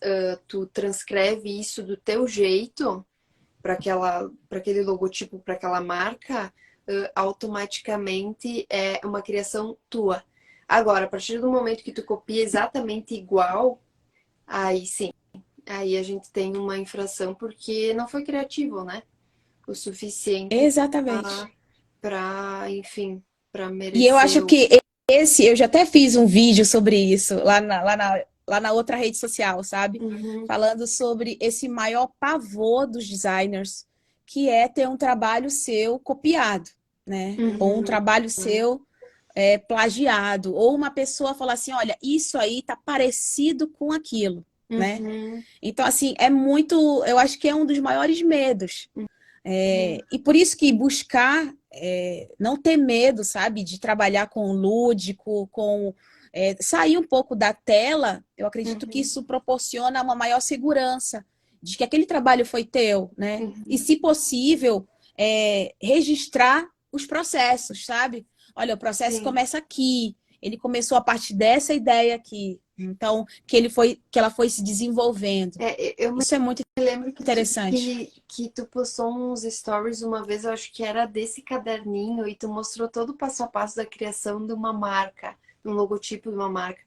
Speaker 1: tu transcreve isso do teu jeito, para aquele logotipo, para aquela marca, automaticamente é uma criação tua. Agora, a partir do momento que tu copia exatamente igual, aí sim, aí a gente tem uma infração porque não foi criativo, né? O suficiente
Speaker 2: Exatamente.
Speaker 1: enfim, para
Speaker 2: E eu
Speaker 1: merecer
Speaker 2: acho
Speaker 1: o.
Speaker 2: que eu já até fiz um vídeo sobre isso lá na lá na outra rede social, sabe?
Speaker 1: Uhum,
Speaker 2: Falando sobre esse maior pavor dos designers, que é ter um trabalho seu copiado, né? Ou um
Speaker 1: uhum,
Speaker 2: trabalho seu plagiado, ou uma pessoa falar assim, olha, isso aí tá parecido com aquilo, né?
Speaker 1: uhum,
Speaker 2: Então, assim, é muito, eu acho que é um dos maiores medos.
Speaker 1: uhum.
Speaker 2: E por isso que buscar não ter medo, sabe, de trabalhar com o lúdico, sair um pouco da tela, eu acredito que
Speaker 1: Uhum,
Speaker 2: isso proporciona uma maior segurança de que aquele trabalho foi teu, né? E,
Speaker 1: uhum.
Speaker 2: se possível, registrar os processos, sabe? Olha, o processo
Speaker 1: Sim.
Speaker 2: começa aqui, ele começou a partir dessa ideia aqui. Então, que ela foi se desenvolvendo.
Speaker 1: Eu me
Speaker 2: Isso é muito
Speaker 1: lembro
Speaker 2: interessante.
Speaker 1: que tu postou uns stories uma vez, eu acho que era desse caderninho, e tu mostrou todo o passo a passo da criação de uma marca, de um logotipo de uma marca.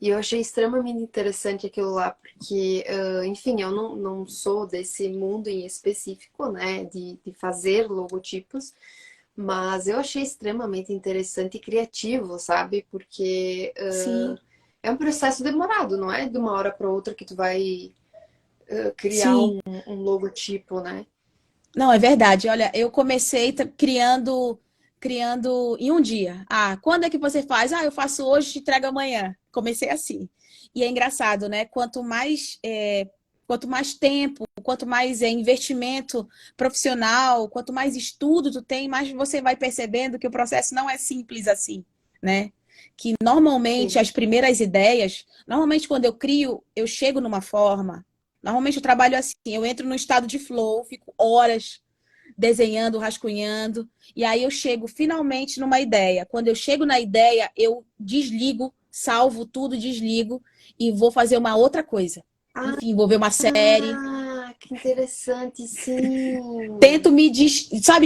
Speaker 1: E eu achei extremamente interessante aquilo lá, porque, enfim, eu não sou desse mundo em específico, né, de fazer logotipos, mas eu achei extremamente interessante e criativo, sabe? Porque
Speaker 2: Sim,
Speaker 1: é um processo demorado, não é de uma hora para outra que tu vai criar
Speaker 2: sim.
Speaker 1: um logotipo, né?
Speaker 2: Não, é verdade. Olha, eu comecei criando em um dia. Ah, quando é que você faz? Ah, eu faço hoje, te entrego amanhã. Comecei assim. E é engraçado, né? Quanto mais tempo, quanto mais investimento profissional, quanto mais estudo tu tem, mais você vai percebendo que o processo não é simples assim, né? Que normalmente
Speaker 1: Sim.
Speaker 2: as primeiras ideias, normalmente quando eu crio, eu chego numa forma. Normalmente eu trabalho assim, eu entro no estado de flow, fico horas desenhando, rascunhando, e aí eu chego finalmente numa ideia. Quando eu chego na ideia, eu desligo, salvo tudo, desligo e vou fazer uma outra coisa. Enfim, vou ver uma série,
Speaker 1: Ah, que interessante, sim.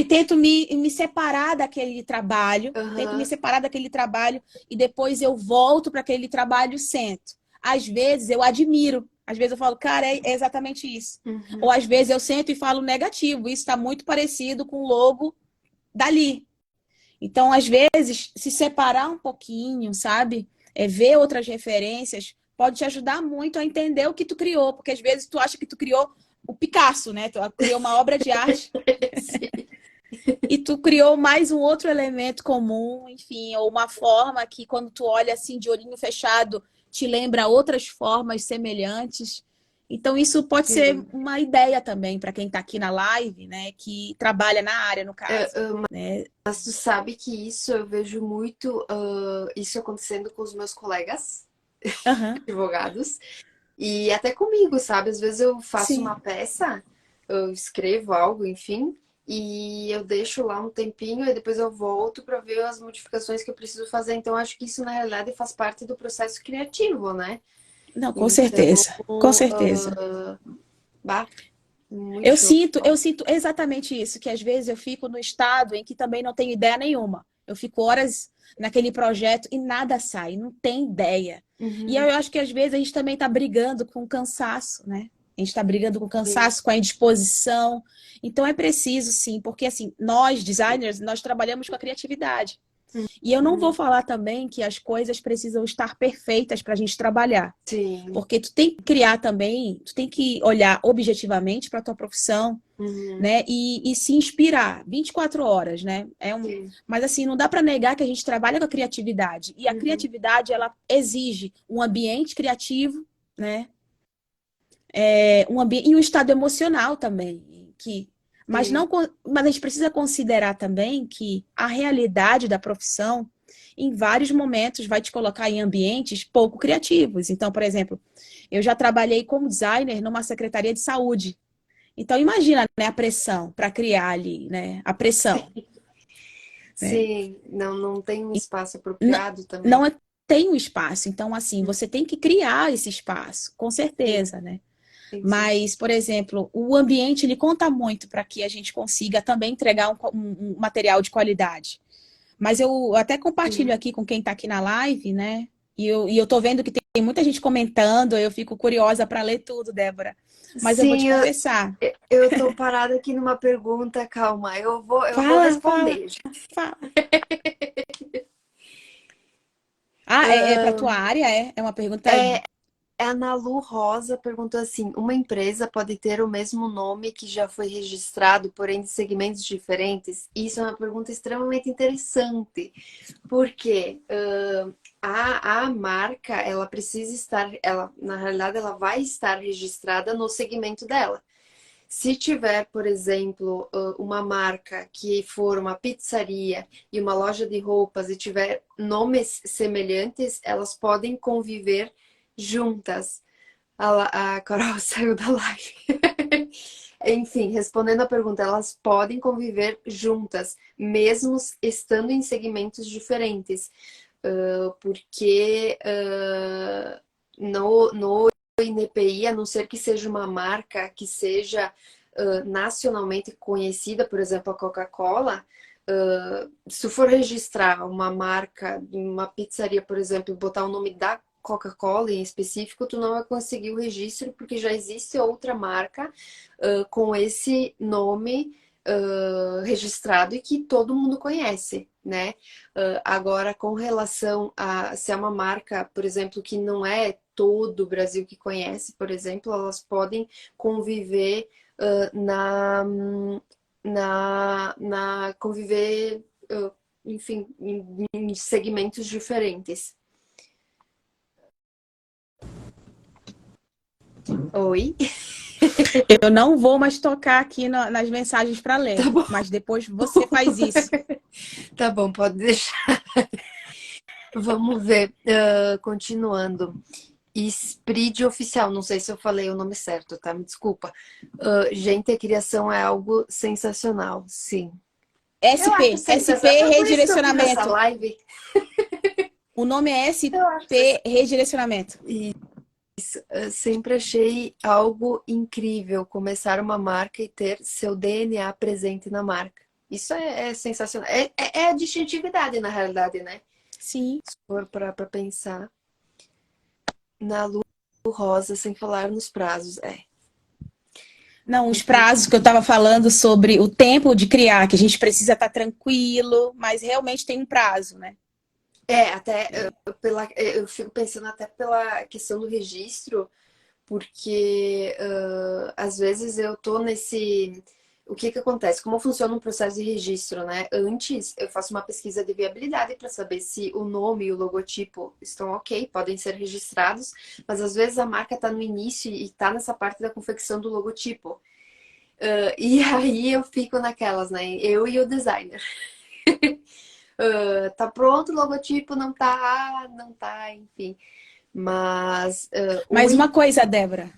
Speaker 2: tento me separar daquele trabalho, tento me
Speaker 1: Aham.
Speaker 2: separar daquele trabalho e depois eu volto para aquele trabalho e sento. Às vezes eu admiro, às vezes eu falo, cara, é exatamente isso. Ou
Speaker 1: Uhum.
Speaker 2: às vezes eu sento e falo negativo, isso está muito parecido com o logo dali. Então, às vezes, se separar um pouquinho, sabe? Ver outras referências, pode te ajudar muito a entender o que tu criou, porque às vezes tu acha que tu criou o Picasso, né? Tu criou uma obra de arte
Speaker 1: Sim.
Speaker 2: e tu criou mais um outro elemento comum, enfim, ou uma forma que quando tu olha assim de olhinho fechado, te lembra outras formas semelhantes. Então, isso pode ser
Speaker 1: Sim.
Speaker 2: uma ideia também para quem está aqui na live, né? Que trabalha na área, no
Speaker 1: É,
Speaker 2: caso, né?
Speaker 1: mas tu sabe que isso eu vejo muito isso acontecendo com os meus colegas
Speaker 2: Aham,
Speaker 1: advogados e até comigo, sabe? Às vezes eu faço uma
Speaker 2: sim.
Speaker 1: peça, eu escrevo algo, enfim, e eu deixo lá um tempinho e depois eu volto para ver as modificações que eu preciso fazer. Então, acho que isso na realidade faz parte do processo criativo, né?
Speaker 2: Não, com
Speaker 1: Então,
Speaker 2: certeza, com certeza.
Speaker 1: bah, muito show.
Speaker 2: Eu sinto exatamente isso, que às vezes eu fico no estado em que também não tenho ideia nenhuma. Eu fico horas naquele projeto e nada sai, não tem ideia. E eu
Speaker 1: Uhum,
Speaker 2: acho que às vezes a gente também está brigando com o cansaço, né? A gente está brigando com o
Speaker 1: sim.
Speaker 2: cansaço, com a indisposição. Então é preciso, sim, porque assim, nós, designers, nós trabalhamos com a criatividade. E eu não vou
Speaker 1: Uhum,
Speaker 2: falar também que as coisas precisam estar perfeitas para a gente trabalhar.
Speaker 1: sim.
Speaker 2: Porque tu tem que criar também, tu tem que olhar objetivamente para a tua profissão,
Speaker 1: Uhum,
Speaker 2: né? E se inspirar 24 horas, né?
Speaker 1: sim.
Speaker 2: Mas assim, não dá para negar que a gente trabalha com a criatividade. E a
Speaker 1: Uhum,
Speaker 2: criatividade, ela exige um ambiente criativo, né? E um estado emocional também. Mas,
Speaker 1: sim.
Speaker 2: não, mas a gente precisa considerar também que a realidade da profissão, em vários momentos, vai te colocar em ambientes pouco criativos. Então, por exemplo, eu já trabalhei como designer numa secretaria de saúde. Então, imagina, né, a pressão para criar ali, né? A pressão, né?
Speaker 1: Sim, não tem um
Speaker 2: E
Speaker 1: espaço
Speaker 2: n-
Speaker 1: apropriado também.
Speaker 2: não tem um espaço. Então, assim, você tem que criar esse espaço, com
Speaker 1: Sim,
Speaker 2: certeza, né?
Speaker 1: sim, sim.
Speaker 2: Mas, por exemplo, o ambiente ele conta muito para que a gente consiga também entregar um material de qualidade. Mas eu até compartilho
Speaker 1: Sim,
Speaker 2: aqui com quem está aqui na live, né? E eu tô vendo que tem muita gente comentando, eu fico curiosa para ler tudo, Débora. Mas eu vou te
Speaker 1: sim,
Speaker 2: confessar.
Speaker 1: eu tô parada aqui numa pergunta, calma, eu vou
Speaker 2: Fala, fala,
Speaker 1: responder.
Speaker 2: fala. Ah, é para tua área? É uma pergunta.
Speaker 1: a Ana Lu Rosa perguntou assim: uma empresa pode ter o mesmo nome que já foi registrado, porém de segmentos diferentes? Isso é uma pergunta extremamente interessante, porque a marca, ela precisa estar, ela, na realidade, ela vai estar registrada no segmento dela. Se tiver, por exemplo, uma marca que for uma pizzaria e uma loja de roupas e tiver nomes semelhantes, elas podem conviver juntas. A Carol saiu da live. Enfim, respondendo a pergunta, elas podem conviver juntas, mesmo estando em segmentos diferentes, porque no INPI, a não ser que seja uma marca que seja nacionalmente conhecida, por exemplo, a Coca-Cola, se for registrar uma marca, uma pizzaria, por exemplo, e botar o nome da Coca-Cola em específico, tu não vai conseguir o registro porque já existe outra marca com esse nome registrado e que todo mundo conhece, né? Agora, com relação a se é uma marca, por exemplo, que não é todo o Brasil que conhece, por exemplo, elas podem conviver na, na conviver, enfim, em segmentos diferentes. Oi?
Speaker 2: Eu não vou mais tocar aqui nas mensagens para ler,
Speaker 1: Tá bom.
Speaker 2: mas depois você faz isso.
Speaker 1: Tá bom, pode deixar. Vamos ver. Continuando. Spread oficial, não sei se eu falei o nome certo, tá? Me desculpa. Gente, a criação é algo sensacional, sim. Eu acho
Speaker 2: SP
Speaker 1: sensacional. Foi por isso que eu fiz essa
Speaker 2: Redirecionamento.
Speaker 1: live.
Speaker 2: O nome é
Speaker 1: Eu acho
Speaker 2: SP Redirecionamento.
Speaker 1: sempre achei algo incrível começar uma marca e ter seu DNA presente na marca. Isso é sensacional. É a distintividade, na realidade, né?
Speaker 2: Sim.
Speaker 1: Se for para pensar na Lu Rosa, sem falar nos prazos.
Speaker 2: Não, os prazos que eu estava falando sobre o tempo de criar, que a gente precisa estar tranquilo, mas realmente tem um prazo, né?
Speaker 1: Até eu fico pensando até pela questão do registro, porque às vezes eu tô nesse. O que que acontece? Como funciona um processo de registro, né? Antes eu faço uma pesquisa de viabilidade para saber se o nome e o logotipo estão ok, podem ser registrados, mas às vezes a marca está no início e está nessa parte da confecção do logotipo. E aí eu fico naquelas, né? Eu e o designer. Tá pronto o logotipo, não tá, não tá, enfim. Mas
Speaker 2: Mas uma coisa, Débora,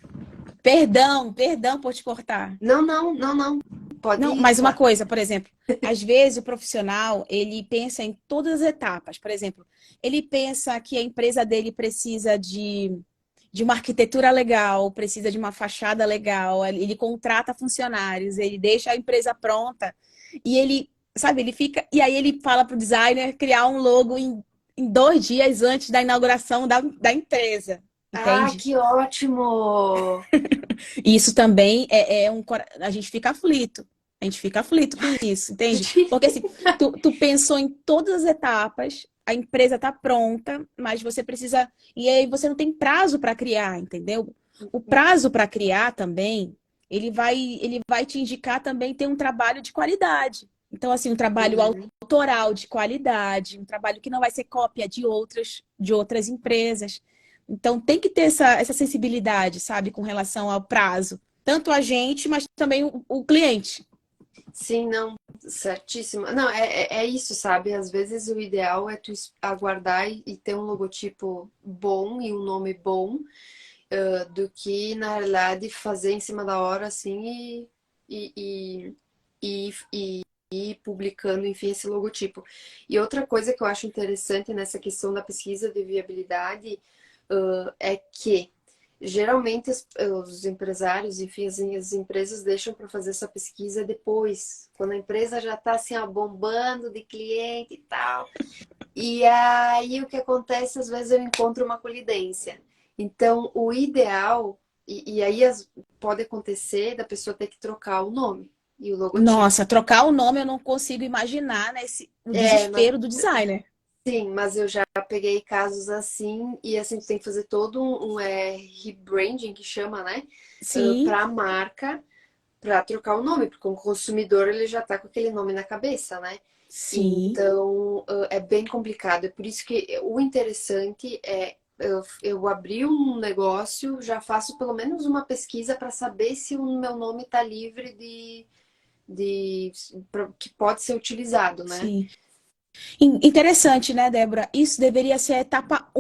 Speaker 2: perdão por te cortar.
Speaker 1: não, não, não, não.
Speaker 2: Não,
Speaker 1: Pode
Speaker 2: mas uma
Speaker 1: falar.
Speaker 2: coisa, por exemplo, às vezes o profissional, ele pensa em todas as etapas. Por exemplo, ele pensa que a empresa dele precisa de uma arquitetura legal, precisa de uma fachada legal, ele contrata funcionários, ele deixa a empresa pronta e ele, sabe, ele fica. E aí ele fala para o designer criar um logo em 2 dias antes da inauguração da empresa,
Speaker 1: Ah,
Speaker 2: entende?
Speaker 1: que ótimo!
Speaker 2: E isso também a gente fica aflito. A gente fica aflito com isso, entende? Porque assim, tu pensou em todas as etapas, a empresa tá pronta, mas você precisa. E aí você não tem prazo para criar, entendeu? O prazo para criar também, ele vai te indicar também ter um trabalho de qualidade. Então, assim, um trabalho
Speaker 1: Sim.
Speaker 2: autoral de qualidade, um trabalho que não vai ser cópia de outras empresas. Então, tem que ter essa sensibilidade, sabe, com relação ao prazo. Tanto a gente, mas também o cliente.
Speaker 1: Sim, não, certíssimo. Não, é isso, sabe? Às vezes o ideal é tu aguardar e ter um logotipo bom e um nome bom, do que, na realidade, fazer em cima da hora, assim, e, e publicando, enfim, esse logotipo. E outra coisa que eu acho interessante nessa questão da pesquisa de viabilidade, é que geralmente os empresários, enfim, as empresas deixam para fazer essa pesquisa depois, quando a empresa já está assim, ó, bombando de cliente e tal. E aí o que acontece, às vezes eu encontro uma colidência. Então, o ideal, e aí pode acontecer da pessoa ter que trocar o nome e o logotipo.
Speaker 2: Nossa, trocar o nome eu não consigo imaginar, né, o
Speaker 1: É, mas
Speaker 2: desespero do designer.
Speaker 1: sim, mas eu já peguei casos assim, e assim, tu tem que fazer todo rebranding, que chama, né?
Speaker 2: Sim,
Speaker 1: Para a marca, para trocar o nome, porque o consumidor ele já tá com aquele nome na cabeça, né?
Speaker 2: sim.
Speaker 1: Então, é bem complicado. É por isso que o interessante é eu abrir um negócio, já faço pelo menos uma pesquisa para saber se o meu nome está livre de que pode ser utilizado, né?
Speaker 2: Sim. Interessante, né, Débora? Isso deveria ser a etapa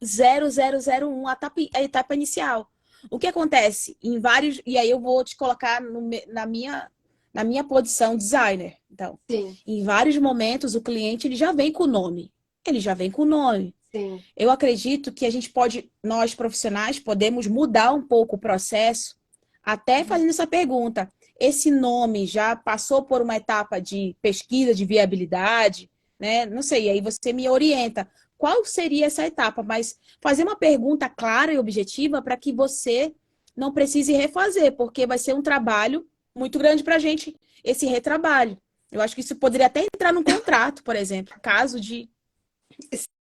Speaker 2: 10001, a etapa inicial. O que acontece em vários. E aí eu vou te colocar na minha posição designer. Então,
Speaker 1: Sim,
Speaker 2: em vários momentos, o cliente ele já vem com o nome. Ele já vem com o nome.
Speaker 1: sim.
Speaker 2: Eu acredito que a gente pode, nós profissionais, podemos mudar um pouco o processo, até fazendo essa pergunta. Esse nome já passou por uma etapa de pesquisa de viabilidade, né? Não sei, aí você me orienta. Qual seria essa etapa? Mas fazer uma pergunta clara e objetiva para que você não precise refazer, porque vai ser um trabalho muito grande para a gente, esse retrabalho. Eu acho que isso poderia até entrar num contrato, por exemplo, caso de.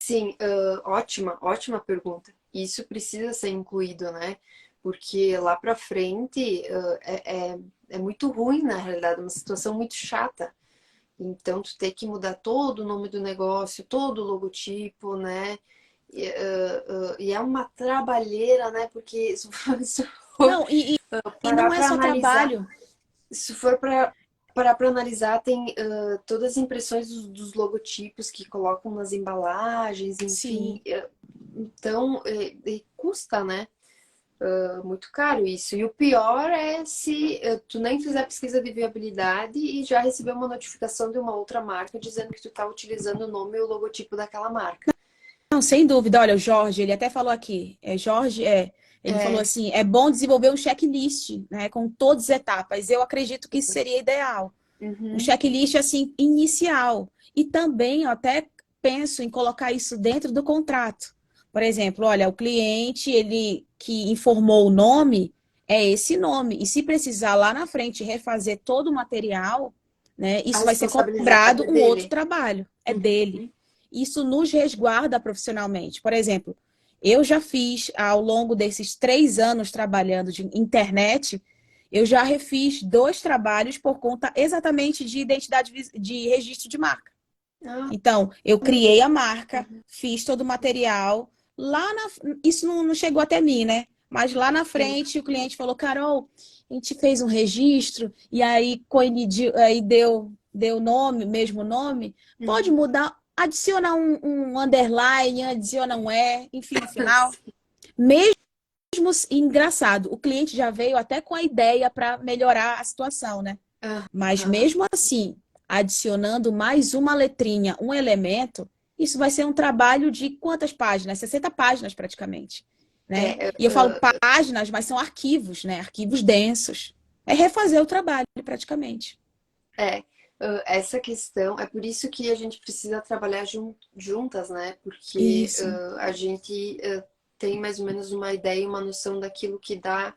Speaker 1: Sim, ótima, ótima pergunta. Isso precisa ser incluído, né? Porque lá pra frente é muito ruim, na realidade, uma situação muito chata. Então, tu tem que mudar todo o nome do negócio, todo o logotipo, né? E é uma trabalheira, né? Porque se for
Speaker 2: Não, e
Speaker 1: parar
Speaker 2: não é
Speaker 1: para
Speaker 2: só
Speaker 1: analisar,
Speaker 2: trabalho.
Speaker 1: se for para parar para analisar, tem todas as impressões dos logotipos que colocam nas embalagens, enfim.
Speaker 2: Sim.
Speaker 1: Então, custa, né? Muito caro isso. E o pior é se tu nem fizer pesquisa de viabilidade e já receber uma notificação de uma outra marca dizendo que tu tá utilizando o nome e o logotipo daquela marca.
Speaker 2: Não, sem dúvida. Olha, o Jorge, ele até falou aqui. Ele falou
Speaker 1: É,
Speaker 2: assim, é bom desenvolver um checklist, né, com todas as etapas. Eu acredito que isso seria ideal. Um
Speaker 1: uhum,
Speaker 2: checklist, assim, inicial. E também eu até penso em colocar isso dentro do contrato. Por exemplo, olha, o cliente, ele que informou o nome, é esse nome. E se precisar lá na frente refazer todo o material, né,
Speaker 1: a
Speaker 2: isso vai ser
Speaker 1: responsabilidade
Speaker 2: cobrado
Speaker 1: é
Speaker 2: um outro
Speaker 1: dele.
Speaker 2: trabalho. É dele.
Speaker 1: Uhum,
Speaker 2: Isso nos resguarda profissionalmente. Por exemplo, eu já fiz, ao longo desses 3 anos trabalhando de internet, eu já refiz 2 trabalhos por conta exatamente de identidade de registro de marca.
Speaker 1: ah,
Speaker 2: Então, eu
Speaker 1: legal.
Speaker 2: criei a marca,
Speaker 1: Uhum,
Speaker 2: fiz todo o material. Isso não chegou até mim, né? Mas lá na
Speaker 1: sim.
Speaker 2: frente o cliente falou, Carol, a gente fez um registro e aí coincidiu, aí deu nome, mesmo nome. Pode
Speaker 1: Uhum.
Speaker 2: mudar, adiciona um underline, adiciona um E, enfim, no final. Mesmo engraçado, o cliente já veio até com a ideia para melhorar a situação, né? Mas
Speaker 1: Aham.
Speaker 2: mesmo assim, adicionando mais uma letrinha, um elemento, isso vai ser um trabalho de quantas páginas? 60 páginas praticamente, né?
Speaker 1: É,
Speaker 2: E eu falo páginas, mas são arquivos, né? Arquivos densos. É refazer o trabalho praticamente.
Speaker 1: É, essa questão, é por isso que a gente precisa trabalhar juntas, né? Porque
Speaker 2: Isso.
Speaker 1: a gente tem mais ou menos uma ideia, uma noção daquilo que dá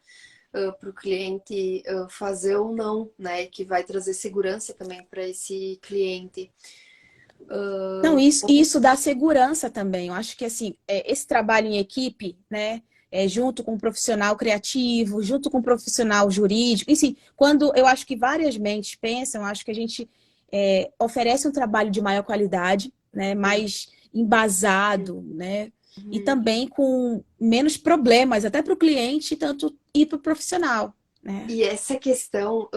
Speaker 1: para o cliente fazer ou não, né? Que vai trazer segurança também para esse cliente.
Speaker 2: Não, isso dá segurança também. Eu acho que assim, esse trabalho em equipe, né? Junto com um profissional criativo, junto com um profissional jurídico, enfim, quando eu acho que várias mentes pensam, acho que a gente oferece um trabalho de maior qualidade, né?
Speaker 1: Sim.
Speaker 2: Mais embasado, né? E
Speaker 1: Uhum.
Speaker 2: também com menos problemas, até para o cliente, tanto e para o profissional, né?
Speaker 1: E essa questão,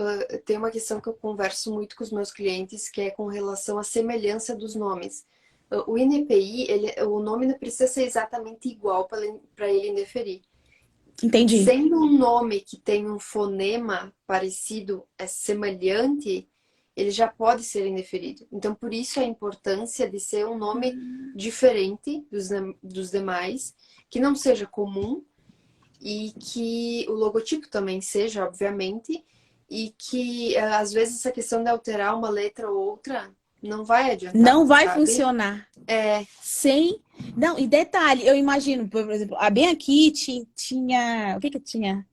Speaker 1: tem uma questão que eu converso muito com os meus clientes, que é com relação à semelhança dos nomes. O INPI, o nome não precisa ser exatamente igual para ele indeferir.
Speaker 2: Entendi.
Speaker 1: Sendo um nome que tem um fonema parecido, é semelhante, ele já pode ser indeferido. Então, por isso a importância de ser um nome diferente dos demais, que não seja comum e que o logotipo também seja, obviamente, e que às vezes essa questão de alterar uma letra ou outra não vai adiantar,
Speaker 2: Não vai
Speaker 1: sabe?
Speaker 2: funcionar.
Speaker 1: É,
Speaker 2: Sem. Não, e detalhe, eu imagino, por exemplo, a bem aqui tinha. O que que tinha?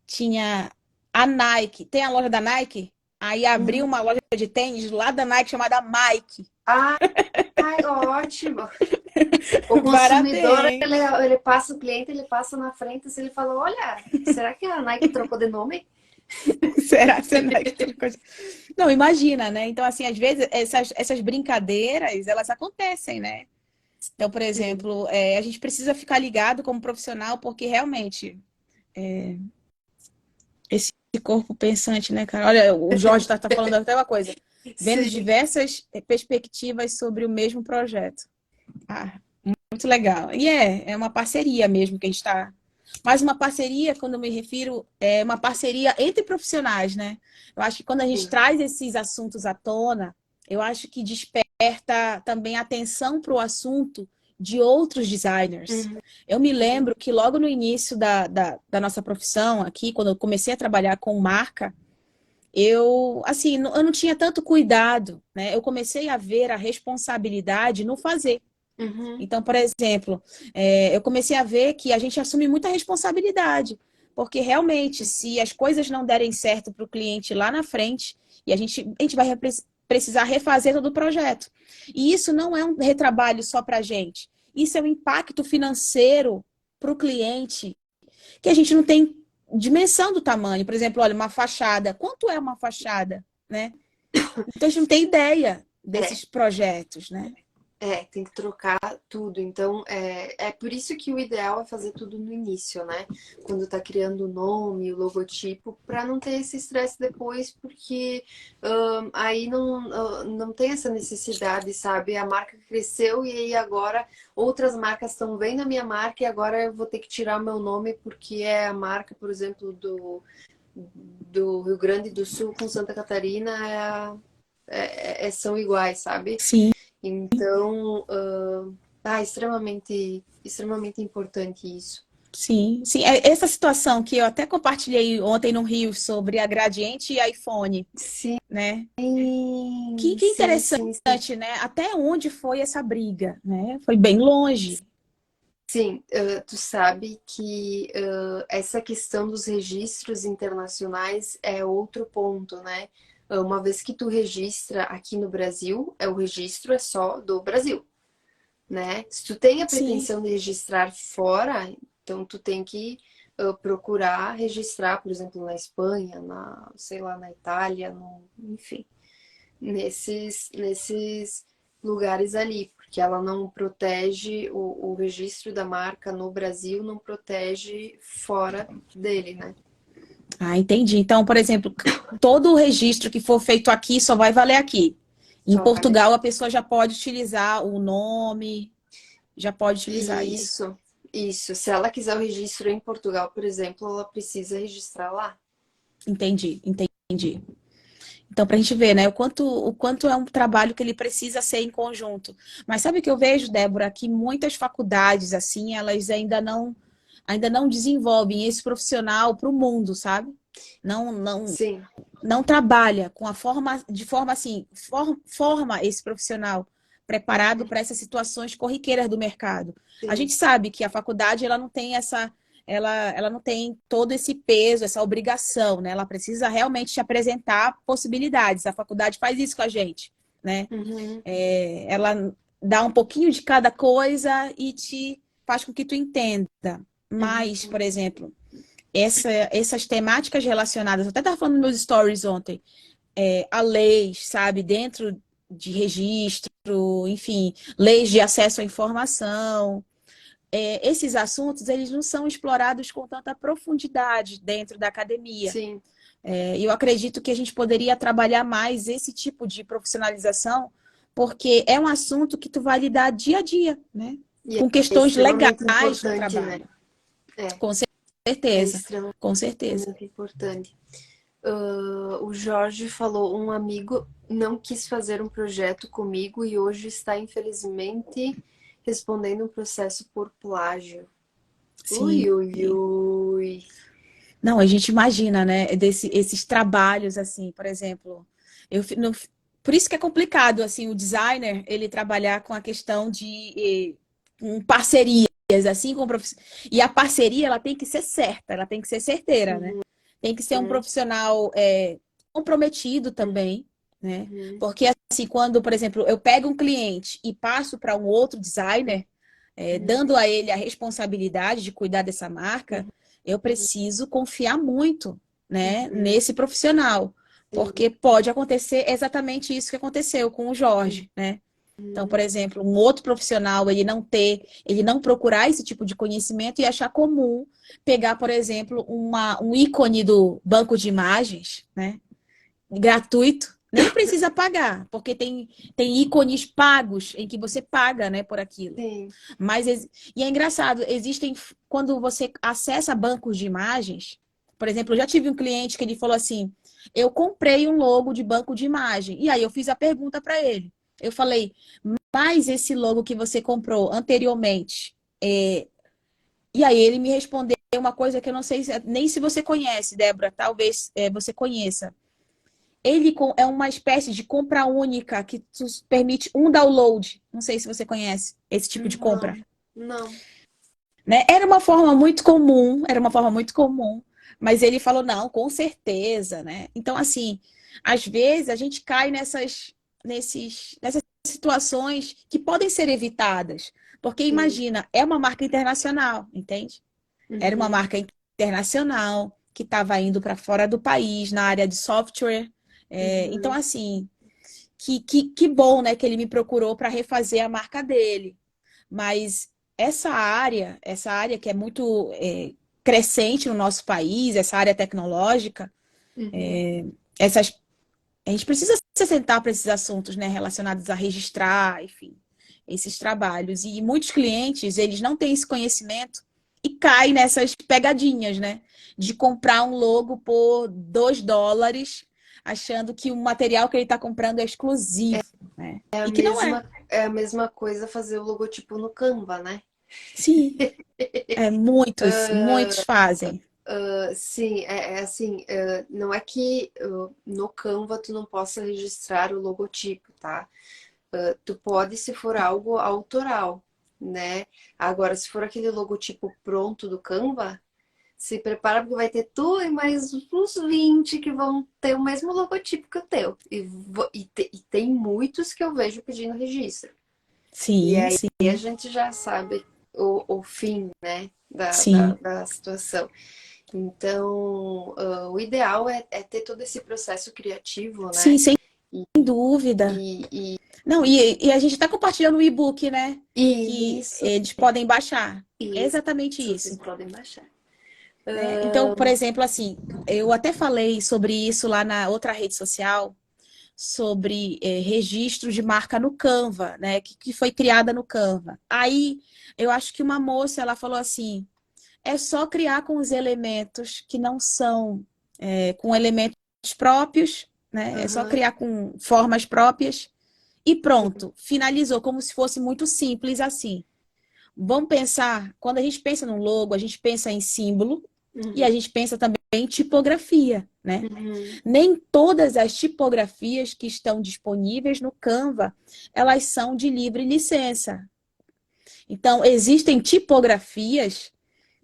Speaker 2: Tinha a Nike. Tem a loja da Nike? Aí abriu
Speaker 1: uhum.
Speaker 2: uma loja de tênis lá da Nike chamada Mike.
Speaker 1: Ai, ótimo. O consumidor,
Speaker 2: Parabéns!
Speaker 1: ele passa, o cliente, ele passa na frente, se ele fala, olha, será que a Nike trocou de nome?
Speaker 2: Será que trocou? Não, imagina, né? Então, assim, às vezes essas brincadeiras, elas acontecem, né? Então, por
Speaker 1: Sim,
Speaker 2: exemplo, a gente precisa ficar ligado como profissional, porque realmente esse corpo pensante, né, cara? Olha, o Jorge tá falando até uma coisa. Vendo
Speaker 1: sim.
Speaker 2: diversas perspectivas sobre o mesmo projeto. Ah, muito legal. E é uma parceria mesmo que a gente está. Mas uma parceria, quando eu me refiro, é uma parceria entre profissionais, né? Eu acho que quando a gente
Speaker 1: Sim.
Speaker 2: traz esses assuntos à tona, eu acho que desperta também atenção para o assunto de outros designers.
Speaker 1: Uhum.
Speaker 2: Eu me lembro que logo no início da nossa profissão aqui, quando eu comecei a trabalhar com marca, assim, eu não tinha tanto cuidado, né? Eu comecei a ver a responsabilidade no fazer.
Speaker 1: Uhum.
Speaker 2: Então, por exemplo, eu comecei a ver que a gente assume muita responsabilidade, porque realmente, se as coisas não derem certo para o cliente lá na frente, e a gente vai precisar refazer todo o projeto. E isso não é um retrabalho só para a gente, isso é um impacto financeiro para o cliente, que a gente não tem dimensão do tamanho. Por exemplo, olha, uma fachada, quanto é uma fachada, né? Então, a gente não tem ideia
Speaker 1: É,
Speaker 2: desses projetos, né?
Speaker 1: tem que trocar tudo. Então, é por isso que o ideal é fazer tudo no início, né? Quando tá criando o nome, o logotipo, para não ter esse estresse depois, porque aí não tem essa necessidade, sabe? A marca cresceu e aí agora outras marcas estão vendo a minha marca e agora eu vou ter que tirar meu nome porque é a marca, por exemplo, do Rio Grande do Sul com Santa Catarina são iguais, sabe?
Speaker 2: Sim.
Speaker 1: Então, extremamente importante isso.
Speaker 2: Sim, sim. Essa situação que eu até compartilhei ontem no Rio sobre a Gradiente e a iPhone,
Speaker 1: Sim,
Speaker 2: né? Que
Speaker 1: sim, sim, sim.
Speaker 2: interessante, né? Até onde foi essa briga, né? Foi bem longe.
Speaker 1: Sim, tu sabe que essa questão dos registros internacionais é outro ponto, né? Uma vez que tu registra aqui no Brasil, o registro é só do Brasil, né? Se tu tem a
Speaker 2: Sim,
Speaker 1: pretensão de registrar fora, então tu tem que procurar registrar, por exemplo, na Espanha, sei lá, na Itália, enfim, nesses lugares ali, porque ela não protege o registro da marca no Brasil, não protege fora dele, né?
Speaker 2: ah, entendi. Então, por exemplo, todo o registro que for feito aqui só vai valer aqui. Em
Speaker 1: Só vale aqui.
Speaker 2: Portugal, a pessoa já pode utilizar o nome, já pode utilizar isso.
Speaker 1: Isso, isso. Se ela quiser o registro em Portugal, por exemplo, ela precisa registrar lá.
Speaker 2: Entendi, entendi. Então, para a gente ver, né, o quanto é um trabalho que ele precisa ser em conjunto. Mas sabe o que eu vejo, Débora, que muitas faculdades, assim, elas ainda não desenvolvem esse profissional para o mundo, sabe? Não, não,
Speaker 1: Sim.
Speaker 2: não trabalha com de forma assim, forma esse profissional preparado para essas situações corriqueiras do mercado. A
Speaker 1: Sim.
Speaker 2: gente sabe que a faculdade ela não tem ela não tem todo esse peso, essa obrigação, né? Ela precisa realmente te apresentar possibilidades. A faculdade faz isso com a gente, né?
Speaker 1: Uhum.
Speaker 2: Ela dá um pouquinho de cada coisa e te faz com que tu entenda. Mas,
Speaker 1: Uhum.
Speaker 2: por exemplo, essas temáticas relacionadas, eu até estava falando nos meus stories ontem, a leis, sabe, dentro de registro, enfim, leis de acesso à informação. Esses assuntos, eles não são explorados com tanta profundidade dentro da academia.
Speaker 1: Sim.
Speaker 2: E eu acredito que a gente poderia trabalhar mais esse tipo de profissionalização, porque é um assunto que tu vai lidar dia a dia, né?
Speaker 1: E
Speaker 2: Com
Speaker 1: é
Speaker 2: questões
Speaker 1: extremamente
Speaker 2: legais no
Speaker 1: importante, né?
Speaker 2: trabalho.
Speaker 1: É,
Speaker 2: Com
Speaker 1: é
Speaker 2: certeza,
Speaker 1: extremamente
Speaker 2: com certeza.
Speaker 1: importante. O Jorge falou, um amigo não quis fazer um projeto comigo e hoje está, infelizmente, respondendo um processo por plágio. Ui,
Speaker 2: Sim.
Speaker 1: ui, ui.
Speaker 2: Não, a gente imagina, né, esses trabalhos assim, por exemplo, eu por isso que é complicado assim o designer ele trabalhar com a questão de com parcerias assim com e a parceria ela tem que ser certa, ela tem que ser certeira, né?
Speaker 1: Uhum,
Speaker 2: Tem que ser um profissional comprometido também, né?
Speaker 1: uhum,
Speaker 2: Porque assim, quando, por exemplo, eu pego um cliente e passo para um outro designer, dando a ele a responsabilidade de cuidar dessa marca, eu preciso confiar muito, né, nesse profissional.
Speaker 1: Sim.
Speaker 2: Porque pode acontecer exatamente isso que aconteceu com o Jorge, né? Então, por exemplo, um outro profissional, ele não procurar esse tipo de conhecimento e achar comum pegar, por exemplo, um ícone do banco de imagens, né? Gratuito, nem precisa pagar, porque tem ícones pagos em que você paga, né, por aquilo.
Speaker 1: Sim.
Speaker 2: E é engraçado, quando você acessa bancos de imagens, por exemplo, eu já tive um cliente que ele falou assim: eu comprei um logo de banco de imagem. E aí eu fiz a pergunta para ele. Eu falei: mas esse logo que você comprou anteriormente, e aí ele me respondeu uma coisa que eu não sei nem se você conhece, Débora, talvez você conheça. É uma espécie de compra única que permite um download. Não sei se você conhece esse tipo de compra.
Speaker 1: Não, não.
Speaker 2: Né? Era uma forma muito comum, mas ele falou, não, com certeza, né? Então, assim, às vezes a gente cai nessas situações que podem ser evitadas. Porque
Speaker 1: Sim.
Speaker 2: imagina, é uma marca internacional, entende? Era uma
Speaker 1: Uhum.
Speaker 2: marca internacional que estava indo para fora do país na área de software. Então,
Speaker 1: Uhum.
Speaker 2: assim, que bom, né, que ele me procurou para refazer a marca dele. Mas essa área que é muito crescente no nosso país, essa área tecnológica,
Speaker 1: Uhum.
Speaker 2: essas, a gente precisa se sentar para esses assuntos, né, relacionados a registrar, enfim, esses trabalhos. E muitos clientes, eles não têm esse conhecimento e caem nessas pegadinhas, né, de comprar um logo por US$ 2, achando que o material que ele está comprando é exclusivo, né? E que não é.
Speaker 1: É a mesma coisa fazer o logotipo no Canva, né?
Speaker 2: Sim, muitos fazem.
Speaker 1: Sim, é assim, não é que no Canva tu não possa registrar o logotipo, tá? Tu pode se for algo autoral, né? Agora, se for aquele logotipo pronto do Canva, se prepara porque vai ter tu e mais uns 20 que vão ter o mesmo logotipo que o teu. E tem muitos que eu vejo pedindo registro. E
Speaker 2: Sim,
Speaker 1: aí a
Speaker 2: sim,
Speaker 1: gente já sabe o fim, né,
Speaker 2: sim.
Speaker 1: da situação. Então, o ideal é ter todo esse processo criativo,
Speaker 2: Sim,
Speaker 1: né?
Speaker 2: sem
Speaker 1: E,
Speaker 2: dúvida.
Speaker 1: e,
Speaker 2: Não, e a gente está compartilhando o e-book, né?
Speaker 1: e
Speaker 2: Que
Speaker 1: isso,
Speaker 2: eles podem baixar. É
Speaker 1: isso,
Speaker 2: exatamente
Speaker 1: vocês
Speaker 2: isso.
Speaker 1: podem baixar.
Speaker 2: Né? Então, por exemplo, assim, eu até falei sobre isso lá na outra rede social, sobre registro de marca no Canva, né? Que foi criada no Canva. Aí, eu acho que uma moça, ela falou assim, é só criar com os elementos que não são, com elementos próprios, né? É só
Speaker 1: Aham,
Speaker 2: criar com formas próprias e pronto. Finalizou como se fosse muito simples assim. Vamos pensar, quando a gente pensa no logo, a gente pensa em símbolo e a
Speaker 1: uhum,
Speaker 2: gente pensa também em tipografia, né?
Speaker 1: uhum,
Speaker 2: Nem todas as tipografias que estão disponíveis no Canva, elas são de livre licença. Então, existem tipografias,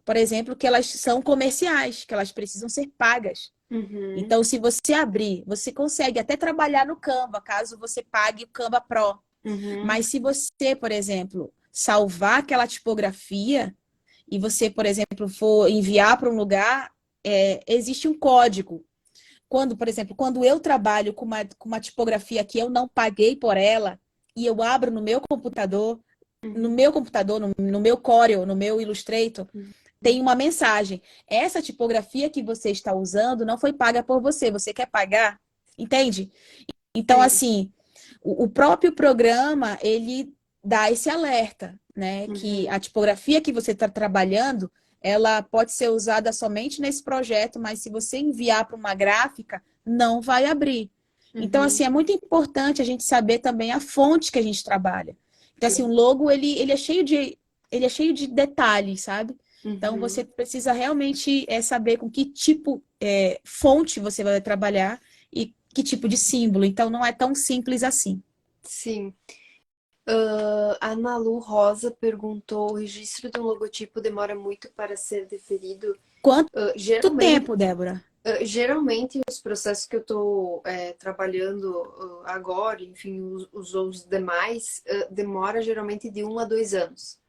Speaker 2: por exemplo, que elas são comerciais, que elas precisam ser pagas.
Speaker 1: uhum,
Speaker 2: Então, se você abrir, você consegue até trabalhar no Canva, caso você pague o Canva Pro.
Speaker 1: uhum,
Speaker 2: Mas se você, por exemplo, salvar aquela tipografia e você, por exemplo, for enviar para um lugar, existe um código. Quando, por exemplo, quando eu trabalho com uma tipografia que eu não paguei por ela e eu abro
Speaker 1: uhum,
Speaker 2: no meu Corel, no meu Illustrator, tem uma mensagem. Essa tipografia que você está usando não foi paga por você. Você quer pagar? Entende? Então,
Speaker 1: sim,
Speaker 2: assim, o próprio programa, ele dá esse alerta, né? Que a
Speaker 1: uhum,
Speaker 2: tipografia que você está trabalhando, ela pode ser usada somente nesse projeto, mas se você enviar para uma gráfica, não vai abrir. Então,
Speaker 1: uhum,
Speaker 2: assim, é muito importante a gente saber também a fonte que a gente trabalha. Então, assim, o
Speaker 1: sim,
Speaker 2: logo, ele é cheio de detalhes, sabe? Então, você
Speaker 1: uhum,
Speaker 2: precisa realmente saber com que tipo, fonte você vai trabalhar e que tipo de símbolo. Então, não é tão simples assim.
Speaker 1: sim. A Nalu Rosa perguntou: o registro de um logotipo demora muito para ser deferido?
Speaker 2: Quanto
Speaker 1: Geralmente,
Speaker 2: tempo, Débora?
Speaker 1: Geralmente, os processos que eu estou trabalhando agora, enfim, os demais, demora geralmente de 1 a 2 anos.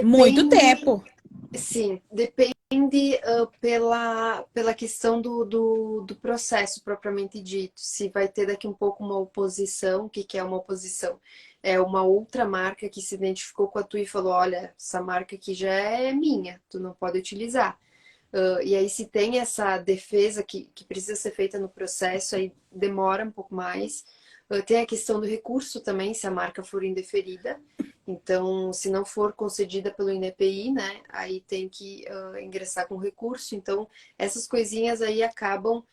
Speaker 2: Muito
Speaker 1: Depende,
Speaker 2: tempo.
Speaker 1: sim, depende pela questão do processo propriamente dito. Se vai ter daqui um pouco uma oposição, o que, que é uma oposição? É uma outra marca que se identificou com a tua e falou: olha, essa marca aqui já é minha, tu não pode utilizar. E aí, se tem essa defesa que precisa ser feita no processo, aí demora um pouco mais. Tem a questão do recurso também, se a marca for indeferida. Então, se não for concedida pelo INPI, né, aí tem que ingressar com recurso. Então, essas coisinhas aí acabam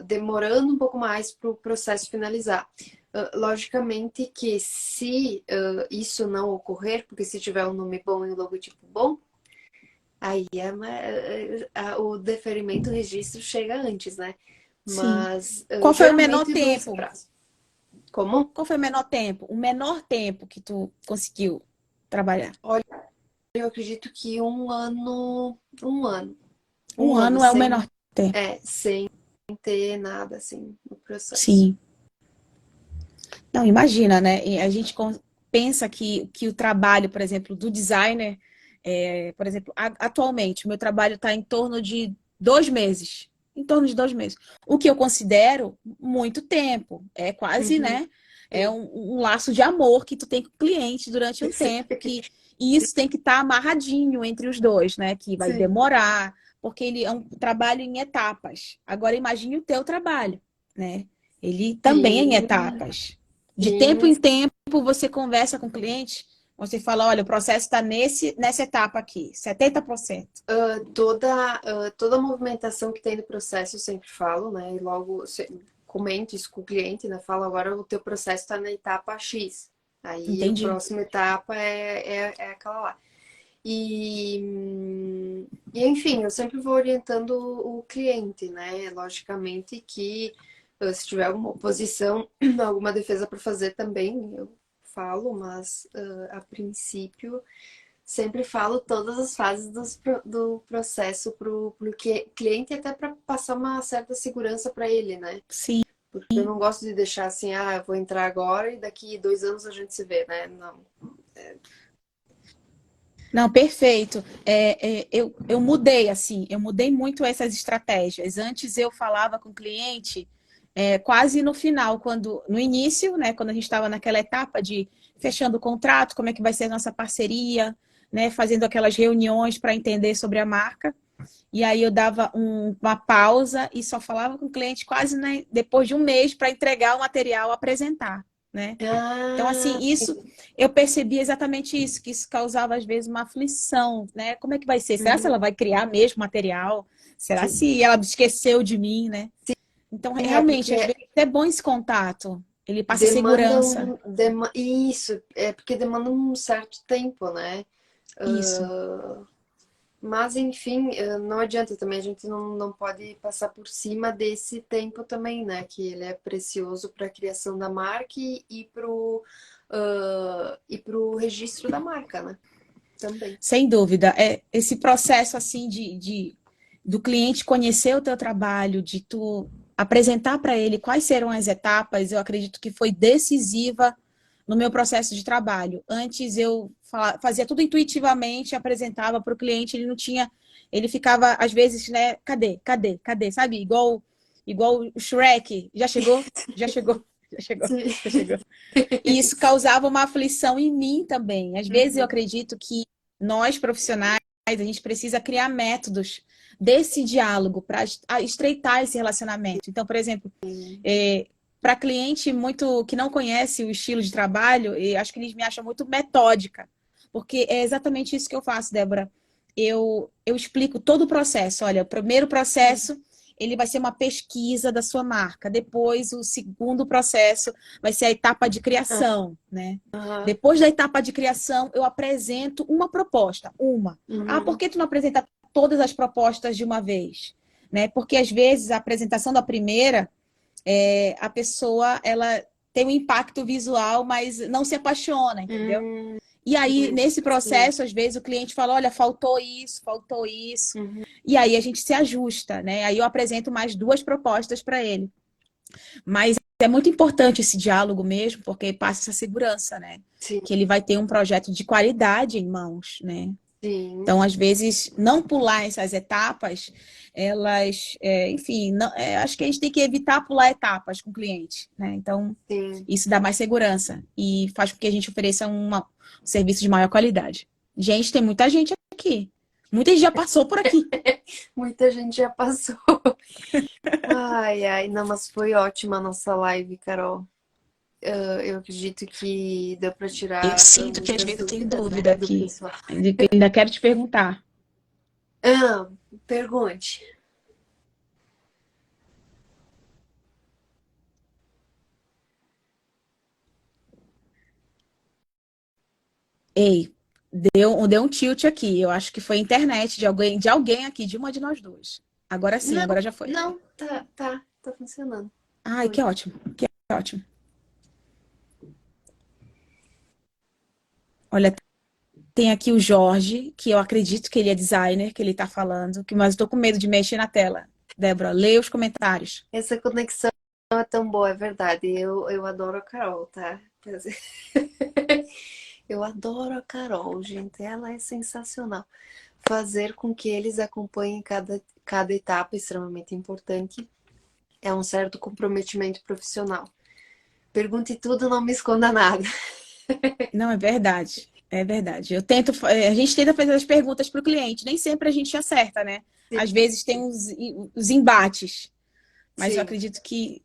Speaker 1: demorando um pouco mais para o processo finalizar. Logicamente que se isso não ocorrer, porque se tiver um nome bom e um logotipo bom, aí o deferimento, o registro chega antes, né?
Speaker 2: Sim.
Speaker 1: Mas
Speaker 2: Qual foi o menor
Speaker 1: geralmente eu dou esse
Speaker 2: tempo?
Speaker 1: prazo. Como?
Speaker 2: Qual foi o menor tempo? O menor tempo que tu conseguiu trabalhar?
Speaker 1: Olha, eu acredito que um ano, um ano,
Speaker 2: Um
Speaker 1: um ano
Speaker 2: ano é o
Speaker 1: sem,
Speaker 2: menor tempo.
Speaker 1: sem ter nada assim no processo.
Speaker 2: Sim. Não, imagina, né? E a gente pensa que o trabalho, por exemplo, do designer, por exemplo, atualmente, o meu trabalho está em torno de 2 meses. Em torno de 2 meses. O que eu considero muito tempo. É quase,
Speaker 1: Uhum,
Speaker 2: né? É
Speaker 1: sim,
Speaker 2: um laço de amor que tu tem com o cliente durante um tempo, e isso tem que estar amarradinho entre os dois, né? Que vai
Speaker 1: sim,
Speaker 2: demorar, porque ele é um trabalho em etapas. Agora imagine o teu trabalho, né? Ele também é em
Speaker 1: sim,
Speaker 2: etapas. De tempo
Speaker 1: sim.
Speaker 2: em tempo, você conversa com o cliente, você fala, olha, o processo está nessa etapa aqui, 70%.
Speaker 1: Toda a movimentação que tem no processo, eu sempre falo, né? E logo comento isso com o cliente, né? Falo, agora o teu processo está na etapa X. Aí a
Speaker 2: Entendi.
Speaker 1: próxima etapa é aquela lá. Enfim, eu sempre vou orientando o cliente, né? Logicamente que se tiver alguma oposição, alguma defesa para fazer também, eu falo, mas a princípio sempre falo todas as fases do processo para o cliente, até para passar uma certa segurança para ele, né?
Speaker 2: Sim.
Speaker 1: Porque eu não gosto de deixar assim, eu vou entrar agora e daqui 2 anos a gente se vê, né? Não.
Speaker 2: Não, perfeito. Eu mudei, assim, eu mudei muito essas estratégias. Antes eu falava com o cliente quase no final, no início, né, quando a gente estava naquela etapa de fechando o contrato, como é que vai ser a nossa parceria, né, fazendo aquelas reuniões para entender sobre a marca. E aí eu dava uma pausa e só falava com o cliente quase, né, depois de um mês para entregar o material, apresentar, né? Então, assim, isso
Speaker 1: Sim.
Speaker 2: eu percebi exatamente isso, que isso causava às vezes uma aflição, né? Como é que vai ser? Será que
Speaker 1: Uhum.
Speaker 2: ela vai criar mesmo material? Será
Speaker 1: Sim.
Speaker 2: se ela esqueceu de mim, né? Então,
Speaker 1: É
Speaker 2: realmente, às
Speaker 1: porque
Speaker 2: vezes é bom esse contato. Ele passa
Speaker 1: demanda
Speaker 2: segurança.
Speaker 1: um. Isso, é porque demanda um certo tempo, né?
Speaker 2: Isso.
Speaker 1: Mas, enfim, não adianta também, a gente não pode passar por cima desse tempo também, né? Que ele é precioso para a criação da marca e pro registro da marca, né? Também.
Speaker 2: Sem dúvida. Esse processo assim do cliente conhecer o teu trabalho, de tu apresentar para ele quais serão as etapas, eu acredito que foi decisiva no meu processo de trabalho. Antes eu fazia tudo intuitivamente, apresentava para o cliente, ele não tinha, ele ficava às vezes, né, cadê, sabe? Igual o Shrek, já chegou? Já chegou. Já chegou,
Speaker 1: Sim.
Speaker 2: já chegou. E isso causava uma aflição em mim também. Às vezes eu
Speaker 1: Uhum.
Speaker 2: acredito que nós, profissionais, a gente precisa criar métodos desse diálogo para estreitar esse relacionamento. Então, por exemplo, para cliente muito que não conhece o estilo de trabalho, e acho que eles me acham muito metódica, porque é exatamente isso que eu faço, Débora. Eu explico todo o processo. Olha, o primeiro processo ele vai ser uma pesquisa da sua marca. Depois, o segundo processo vai ser a etapa de criação, né?
Speaker 1: Aham.
Speaker 2: Depois da etapa de criação, eu apresento uma proposta, uma. Ah, por
Speaker 1: Uhum.
Speaker 2: que tu não apresenta todas as propostas de uma vez? Né? Porque às vezes a apresentação da primeira, a pessoa ela tem um impacto visual, mas não se apaixona, entendeu?
Speaker 1: Hum,
Speaker 2: E aí, nesse
Speaker 1: Sim.
Speaker 2: processo, às vezes o cliente fala, olha, faltou isso, faltou isso.
Speaker 1: Uhum.
Speaker 2: E aí a gente se ajusta, né? Aí eu apresento mais duas propostas para ele. Mas é muito importante esse diálogo mesmo, porque passa essa segurança, né?
Speaker 1: Sim,
Speaker 2: Que ele vai ter um projeto de qualidade em mãos, né?
Speaker 1: sim,
Speaker 2: Então, às vezes, não pular essas etapas, elas, enfim, acho que a gente tem que evitar pular etapas com o cliente, né? Então,
Speaker 1: sim.
Speaker 2: isso dá mais segurança e faz com que a gente ofereça um serviço de maior qualidade. Gente, tem muita gente aqui. Muita gente já passou por aqui.
Speaker 1: Muita gente já passou. Ai, ai, não, mas foi ótima a nossa live, Carol. Eu acredito que deu para
Speaker 2: Eu
Speaker 1: tirar
Speaker 2: sinto que às
Speaker 1: muitas
Speaker 2: vezes eu tenho
Speaker 1: dúvidas, né,
Speaker 2: dúvida
Speaker 1: do
Speaker 2: aqui.
Speaker 1: pessoal.
Speaker 2: Ainda quero te perguntar.
Speaker 1: Ah, pergunte.
Speaker 2: Ei, deu um tilt aqui. Eu acho que foi a internet de alguém aqui, de uma de nós duas. Agora sim,
Speaker 1: Não,
Speaker 2: agora já foi.
Speaker 1: não, tá funcionando.
Speaker 2: Ai,
Speaker 1: Foi.
Speaker 2: que ótimo, que ótimo. Olha, tem aqui o Jorge, que eu acredito que ele é designer, que ele tá falando, mas eu tô com medo de mexer na tela. Débora, lê os comentários.
Speaker 1: Essa conexão é tão boa, é verdade. Eu adoro a Carol, tá? Quer dizer, eu adoro a Carol, gente. Ela é sensacional. Fazer com que eles acompanhem cada etapa é extremamente importante. É um certo comprometimento profissional. Pergunte tudo, não me esconda nada.
Speaker 2: Não, é verdade. É verdade. A gente tenta fazer as perguntas para o cliente, nem sempre a gente acerta, né? Às vezes tem os embates, mas eu
Speaker 1: Sim,
Speaker 2: acredito que.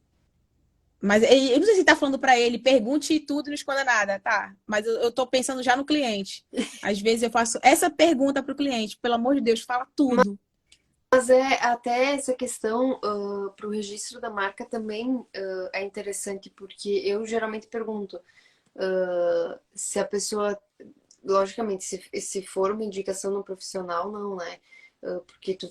Speaker 2: Mas eu não sei se está falando para ele, pergunte tudo e não esconda nada, tá? Mas eu estou pensando já no cliente. Às vezes eu faço essa pergunta para o cliente, pelo amor de Deus, fala tudo.
Speaker 1: mas é até essa questão para o registro da marca também é interessante, porque eu geralmente pergunto se a pessoa, logicamente, se for uma indicação no profissional, não, né? Porque tu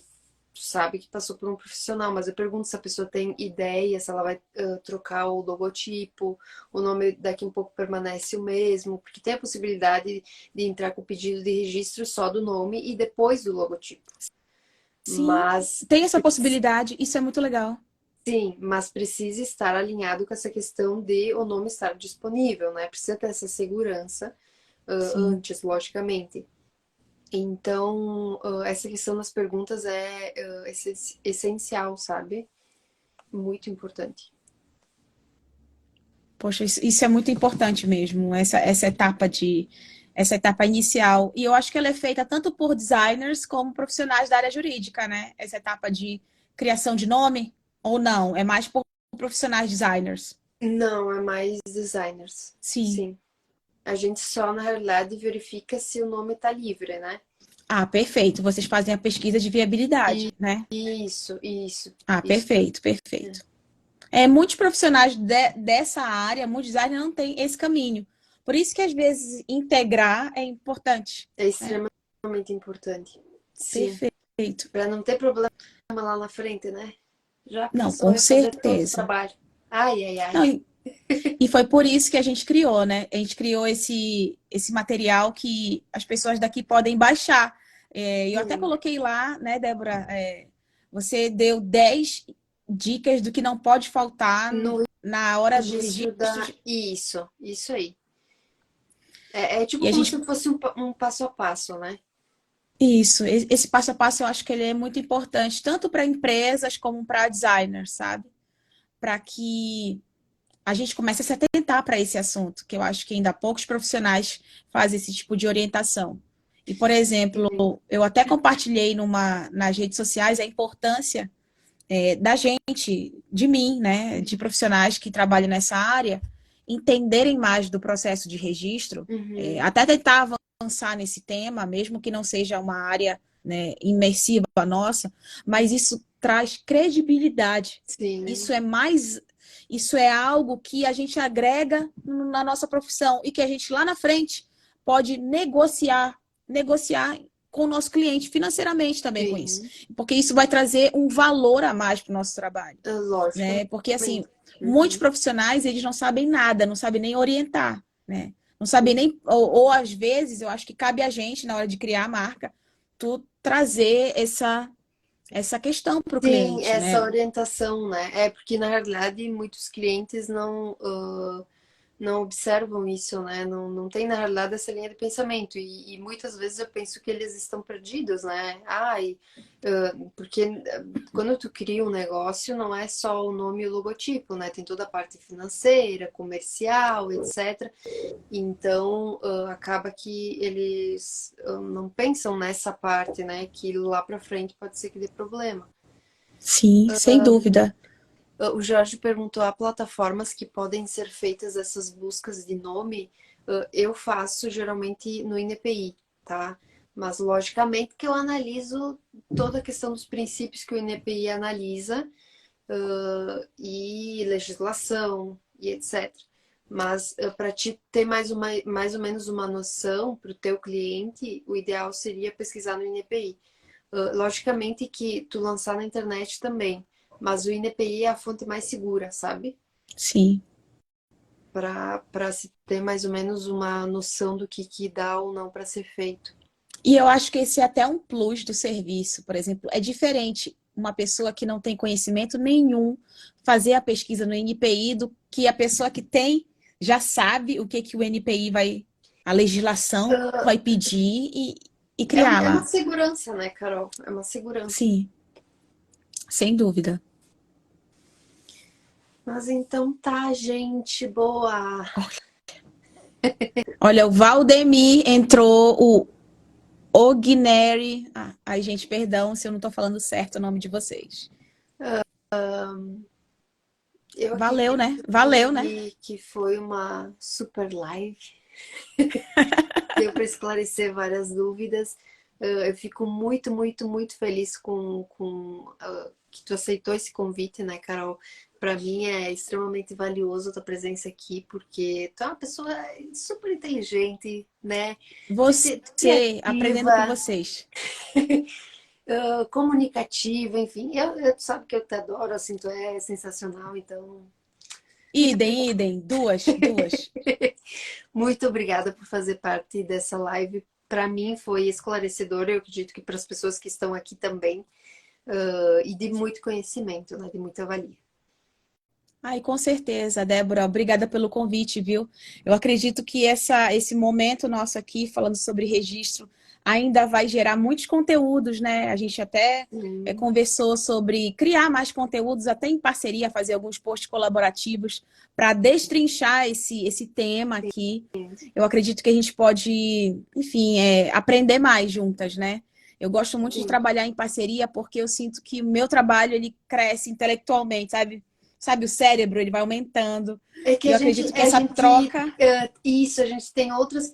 Speaker 1: sabe que passou por um profissional, mas eu pergunto se a pessoa tem ideia, se ela vai trocar o logotipo, o nome daqui um pouco permanece o mesmo, porque tem a possibilidade de entrar com o pedido de registro só do nome e depois do logotipo.
Speaker 2: Sim,
Speaker 1: Mas
Speaker 2: tem essa possibilidade, isso é muito legal.
Speaker 1: sim, mas precisa estar alinhado com essa questão de o nome estar disponível, né? Precisa ter essa segurança
Speaker 2: Sim.
Speaker 1: antes, logicamente. Então, essa questão das perguntas é essencial, sabe? Muito importante.
Speaker 2: Poxa, isso é muito importante mesmo, essa etapa inicial. E eu acho que ela é feita tanto por designers como profissionais da área jurídica, né? Essa etapa de criação de nome, ou não, é mais por profissionais designers.
Speaker 1: Não, é mais designers.
Speaker 2: Sim.
Speaker 1: Sim. A gente só, na realidade, verifica se o nome está livre, né?
Speaker 2: Ah, perfeito. Vocês fazem a pesquisa de viabilidade, né? Ah,
Speaker 1: Isso.
Speaker 2: perfeito, perfeito. Muitos profissionais dessa área, muitos designers não têm esse caminho. Por isso que às vezes integrar é importante,
Speaker 1: É
Speaker 2: né?
Speaker 1: extremamente importante. Sim.
Speaker 2: Perfeito.
Speaker 1: Para não ter problema lá na frente, né? Já
Speaker 2: Não,
Speaker 1: pensou
Speaker 2: com
Speaker 1: eu fazer todo o
Speaker 2: certeza.
Speaker 1: trabalho? Ai, ai, ai.
Speaker 2: Não, e foi por isso que a gente criou, né? A gente criou esse material que as pessoas daqui podem baixar. Eu até
Speaker 1: Sim.
Speaker 2: coloquei lá, né, Débora? Você deu 10 dicas do que não pode faltar
Speaker 1: No
Speaker 2: na hora do
Speaker 1: registro
Speaker 2: registro.
Speaker 1: da. Isso aí. É
Speaker 2: E
Speaker 1: tipo
Speaker 2: a
Speaker 1: como
Speaker 2: gente.
Speaker 1: se fosse um passo a passo, né?
Speaker 2: Isso, esse passo a passo eu acho que ele é muito importante, tanto para empresas como para designers, sabe? Para que a gente comece a se atentar para esse assunto, que eu acho que ainda poucos profissionais fazem esse tipo de orientação. E, por exemplo, eu até compartilhei nas redes sociais a importância da gente, de mim, né, de profissionais que trabalham nessa área, entenderem mais do processo de registro,
Speaker 1: Uhum.
Speaker 2: até tentar avançar nesse tema, mesmo que não seja uma área, né, imersiva nossa, mas isso traz credibilidade.
Speaker 1: Sim.
Speaker 2: Isso é mais, isso é algo que a gente agrega na nossa profissão e que a gente lá na frente pode negociar com o nosso cliente financeiramente também com isso,
Speaker 1: Sim.
Speaker 2: porque isso vai trazer um valor a mais para o nosso trabalho, né? Porque assim,
Speaker 1: Logicamente.
Speaker 2: muitos
Speaker 1: Uhum.
Speaker 2: profissionais eles não sabem nada, não sabem nem orientar, né? não saber nem, ou às vezes, eu acho que cabe a gente, na hora de criar a marca, tu trazer essa questão para o
Speaker 1: Sim,
Speaker 2: cliente,
Speaker 1: essa
Speaker 2: né?
Speaker 1: orientação, né? É porque na realidade muitos clientes não observam isso, né? Não tem, na realidade, essa linha de pensamento. E muitas vezes eu penso que eles estão perdidos, né? Ai, porque quando tu cria um negócio, não é só o nome e o logotipo, né? Tem toda a parte financeira, comercial, etc. Então, acaba que eles não pensam nessa parte, né? Que lá pra frente pode ser que dê problema.
Speaker 2: Sim, sem dúvida.
Speaker 1: O Jorge perguntou: há plataformas que podem ser feitas essas buscas de nome? Eu faço geralmente no INPI, tá? Mas logicamente que eu analiso toda a questão dos princípios que o INPI analisa, e legislação e etc. Mas para te ter mais ou menos uma noção para o teu cliente, o ideal seria pesquisar no INPI. Logicamente que tu lançar na internet também, mas o INPI é a fonte mais segura, sabe?
Speaker 2: Sim.
Speaker 1: Para se ter mais ou menos uma noção do que dá ou não para ser feito.
Speaker 2: E eu acho que esse é até um plus do serviço, por exemplo. É diferente uma pessoa que não tem conhecimento nenhum fazer a pesquisa no NPI do que a pessoa que tem, já sabe o que o NPI vai, a legislação vai pedir e criar
Speaker 1: É uma
Speaker 2: lá.
Speaker 1: segurança, né, Carol? É uma segurança.
Speaker 2: Sim, sem dúvida.
Speaker 1: Mas então tá, gente, boa.
Speaker 2: Olha, o Valdemir entrou, o Ogneri. Ah, ai, gente, perdão se eu não estou falando certo o nome de vocês.
Speaker 1: Eu
Speaker 2: Valeu,
Speaker 1: acredito
Speaker 2: né? Valeu, né?
Speaker 1: que foi uma super live. Deu para esclarecer várias dúvidas. Eu fico muito, muito, muito feliz com que tu aceitou esse convite, né, Carol? Para mim é extremamente valioso a tua presença aqui, porque tu é uma pessoa super inteligente, né?
Speaker 2: Você, aprendendo com
Speaker 1: Criativa,
Speaker 2: vocês.
Speaker 1: comunicativa, enfim. Tu sabe que eu te adoro, assim, tu é sensacional, então. Muito
Speaker 2: Idem, idem. Duas, duas.
Speaker 1: Muito obrigada por fazer parte dessa live. Para mim foi esclarecedor, eu acredito que para as pessoas que estão aqui também, e de muito conhecimento, né, de muita valia.
Speaker 2: Ai, com certeza, Débora. Obrigada pelo convite, viu? Eu acredito que esse momento nosso aqui, falando sobre registro, ainda vai gerar muitos conteúdos, né? A gente até conversou sobre criar mais conteúdos, até em parceria, fazer alguns posts colaborativos para destrinchar esse tema aqui. Eu acredito que a gente pode, enfim, aprender mais juntas, né? Eu gosto muito de
Speaker 1: Sim.
Speaker 2: trabalhar em parceria porque eu sinto que o meu trabalho ele cresce intelectualmente, sabe? Sabe, o cérebro, ele vai aumentando.
Speaker 1: É que
Speaker 2: E eu acredito que essa troca.
Speaker 1: isso, a gente tem outras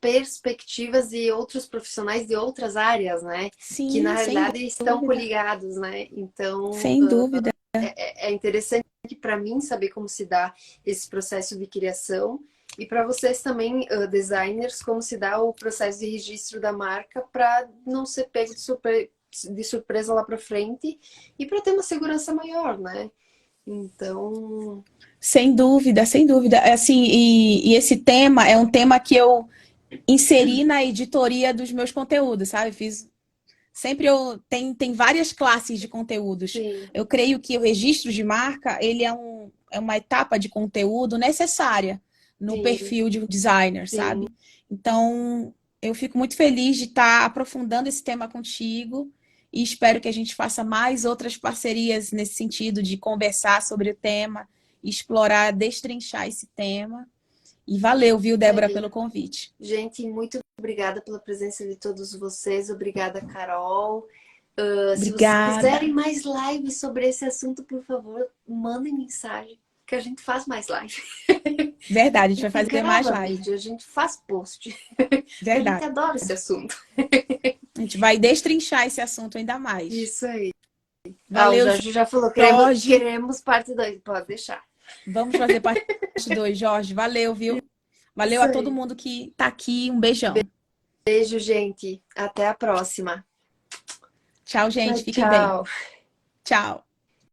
Speaker 1: perspectivas e outros profissionais de outras áreas, né? Que na
Speaker 2: Sim, sem
Speaker 1: realidade estão
Speaker 2: dúvida.
Speaker 1: coligados, né? Então,
Speaker 2: Sem dúvida.
Speaker 1: é interessante para mim saber como se dá esse processo de criação e para vocês também, designers, como se dá o processo de registro da marca para não ser pego de surpresa lá para frente e para ter uma segurança maior, né? Então,
Speaker 2: Sem dúvida, sem dúvida. Assim, e esse tema é um tema que eu inseri na editoria dos meus conteúdos, sabe? Fiz. Sempre tem várias classes de conteúdos.
Speaker 1: sim,
Speaker 2: Eu creio que o registro de marca, ele é uma etapa de conteúdo necessária no
Speaker 1: sim,
Speaker 2: perfil de um designer,
Speaker 1: sim.
Speaker 2: sabe? Então, eu fico muito feliz de estar aprofundando esse tema contigo e espero que a gente faça mais outras parcerias nesse sentido de conversar sobre o tema, explorar, destrinchar esse tema. E valeu, viu, Débora, pelo convite.
Speaker 1: Gente, muito obrigada pela presença de todos vocês. Obrigada, Carol. Se vocês
Speaker 2: Obrigada.
Speaker 1: quiserem mais lives sobre esse assunto, por favor, mandem mensagem, que a gente faz mais live.
Speaker 2: Verdade, a gente
Speaker 1: A
Speaker 2: vai
Speaker 1: gente
Speaker 2: fazer mais
Speaker 1: grava
Speaker 2: live.
Speaker 1: vídeo, a gente faz post. A gente
Speaker 2: Verdade.
Speaker 1: adora esse assunto.
Speaker 2: A gente vai destrinchar esse assunto ainda mais.
Speaker 1: Isso aí. O
Speaker 2: Valeu,
Speaker 1: Jorge já falou,
Speaker 2: Jorge.
Speaker 1: queremos parte 2. Pode deixar.
Speaker 2: Vamos fazer parte 2, Jorge. Valeu, viu? Valeu
Speaker 1: Isso
Speaker 2: a todo
Speaker 1: aí.
Speaker 2: mundo que tá aqui. Um beijão.
Speaker 1: Beijo, gente. Até a próxima.
Speaker 2: Tchau,
Speaker 1: Tchau,
Speaker 2: gente. Fiquem bem.
Speaker 1: tchau.
Speaker 2: Tchau.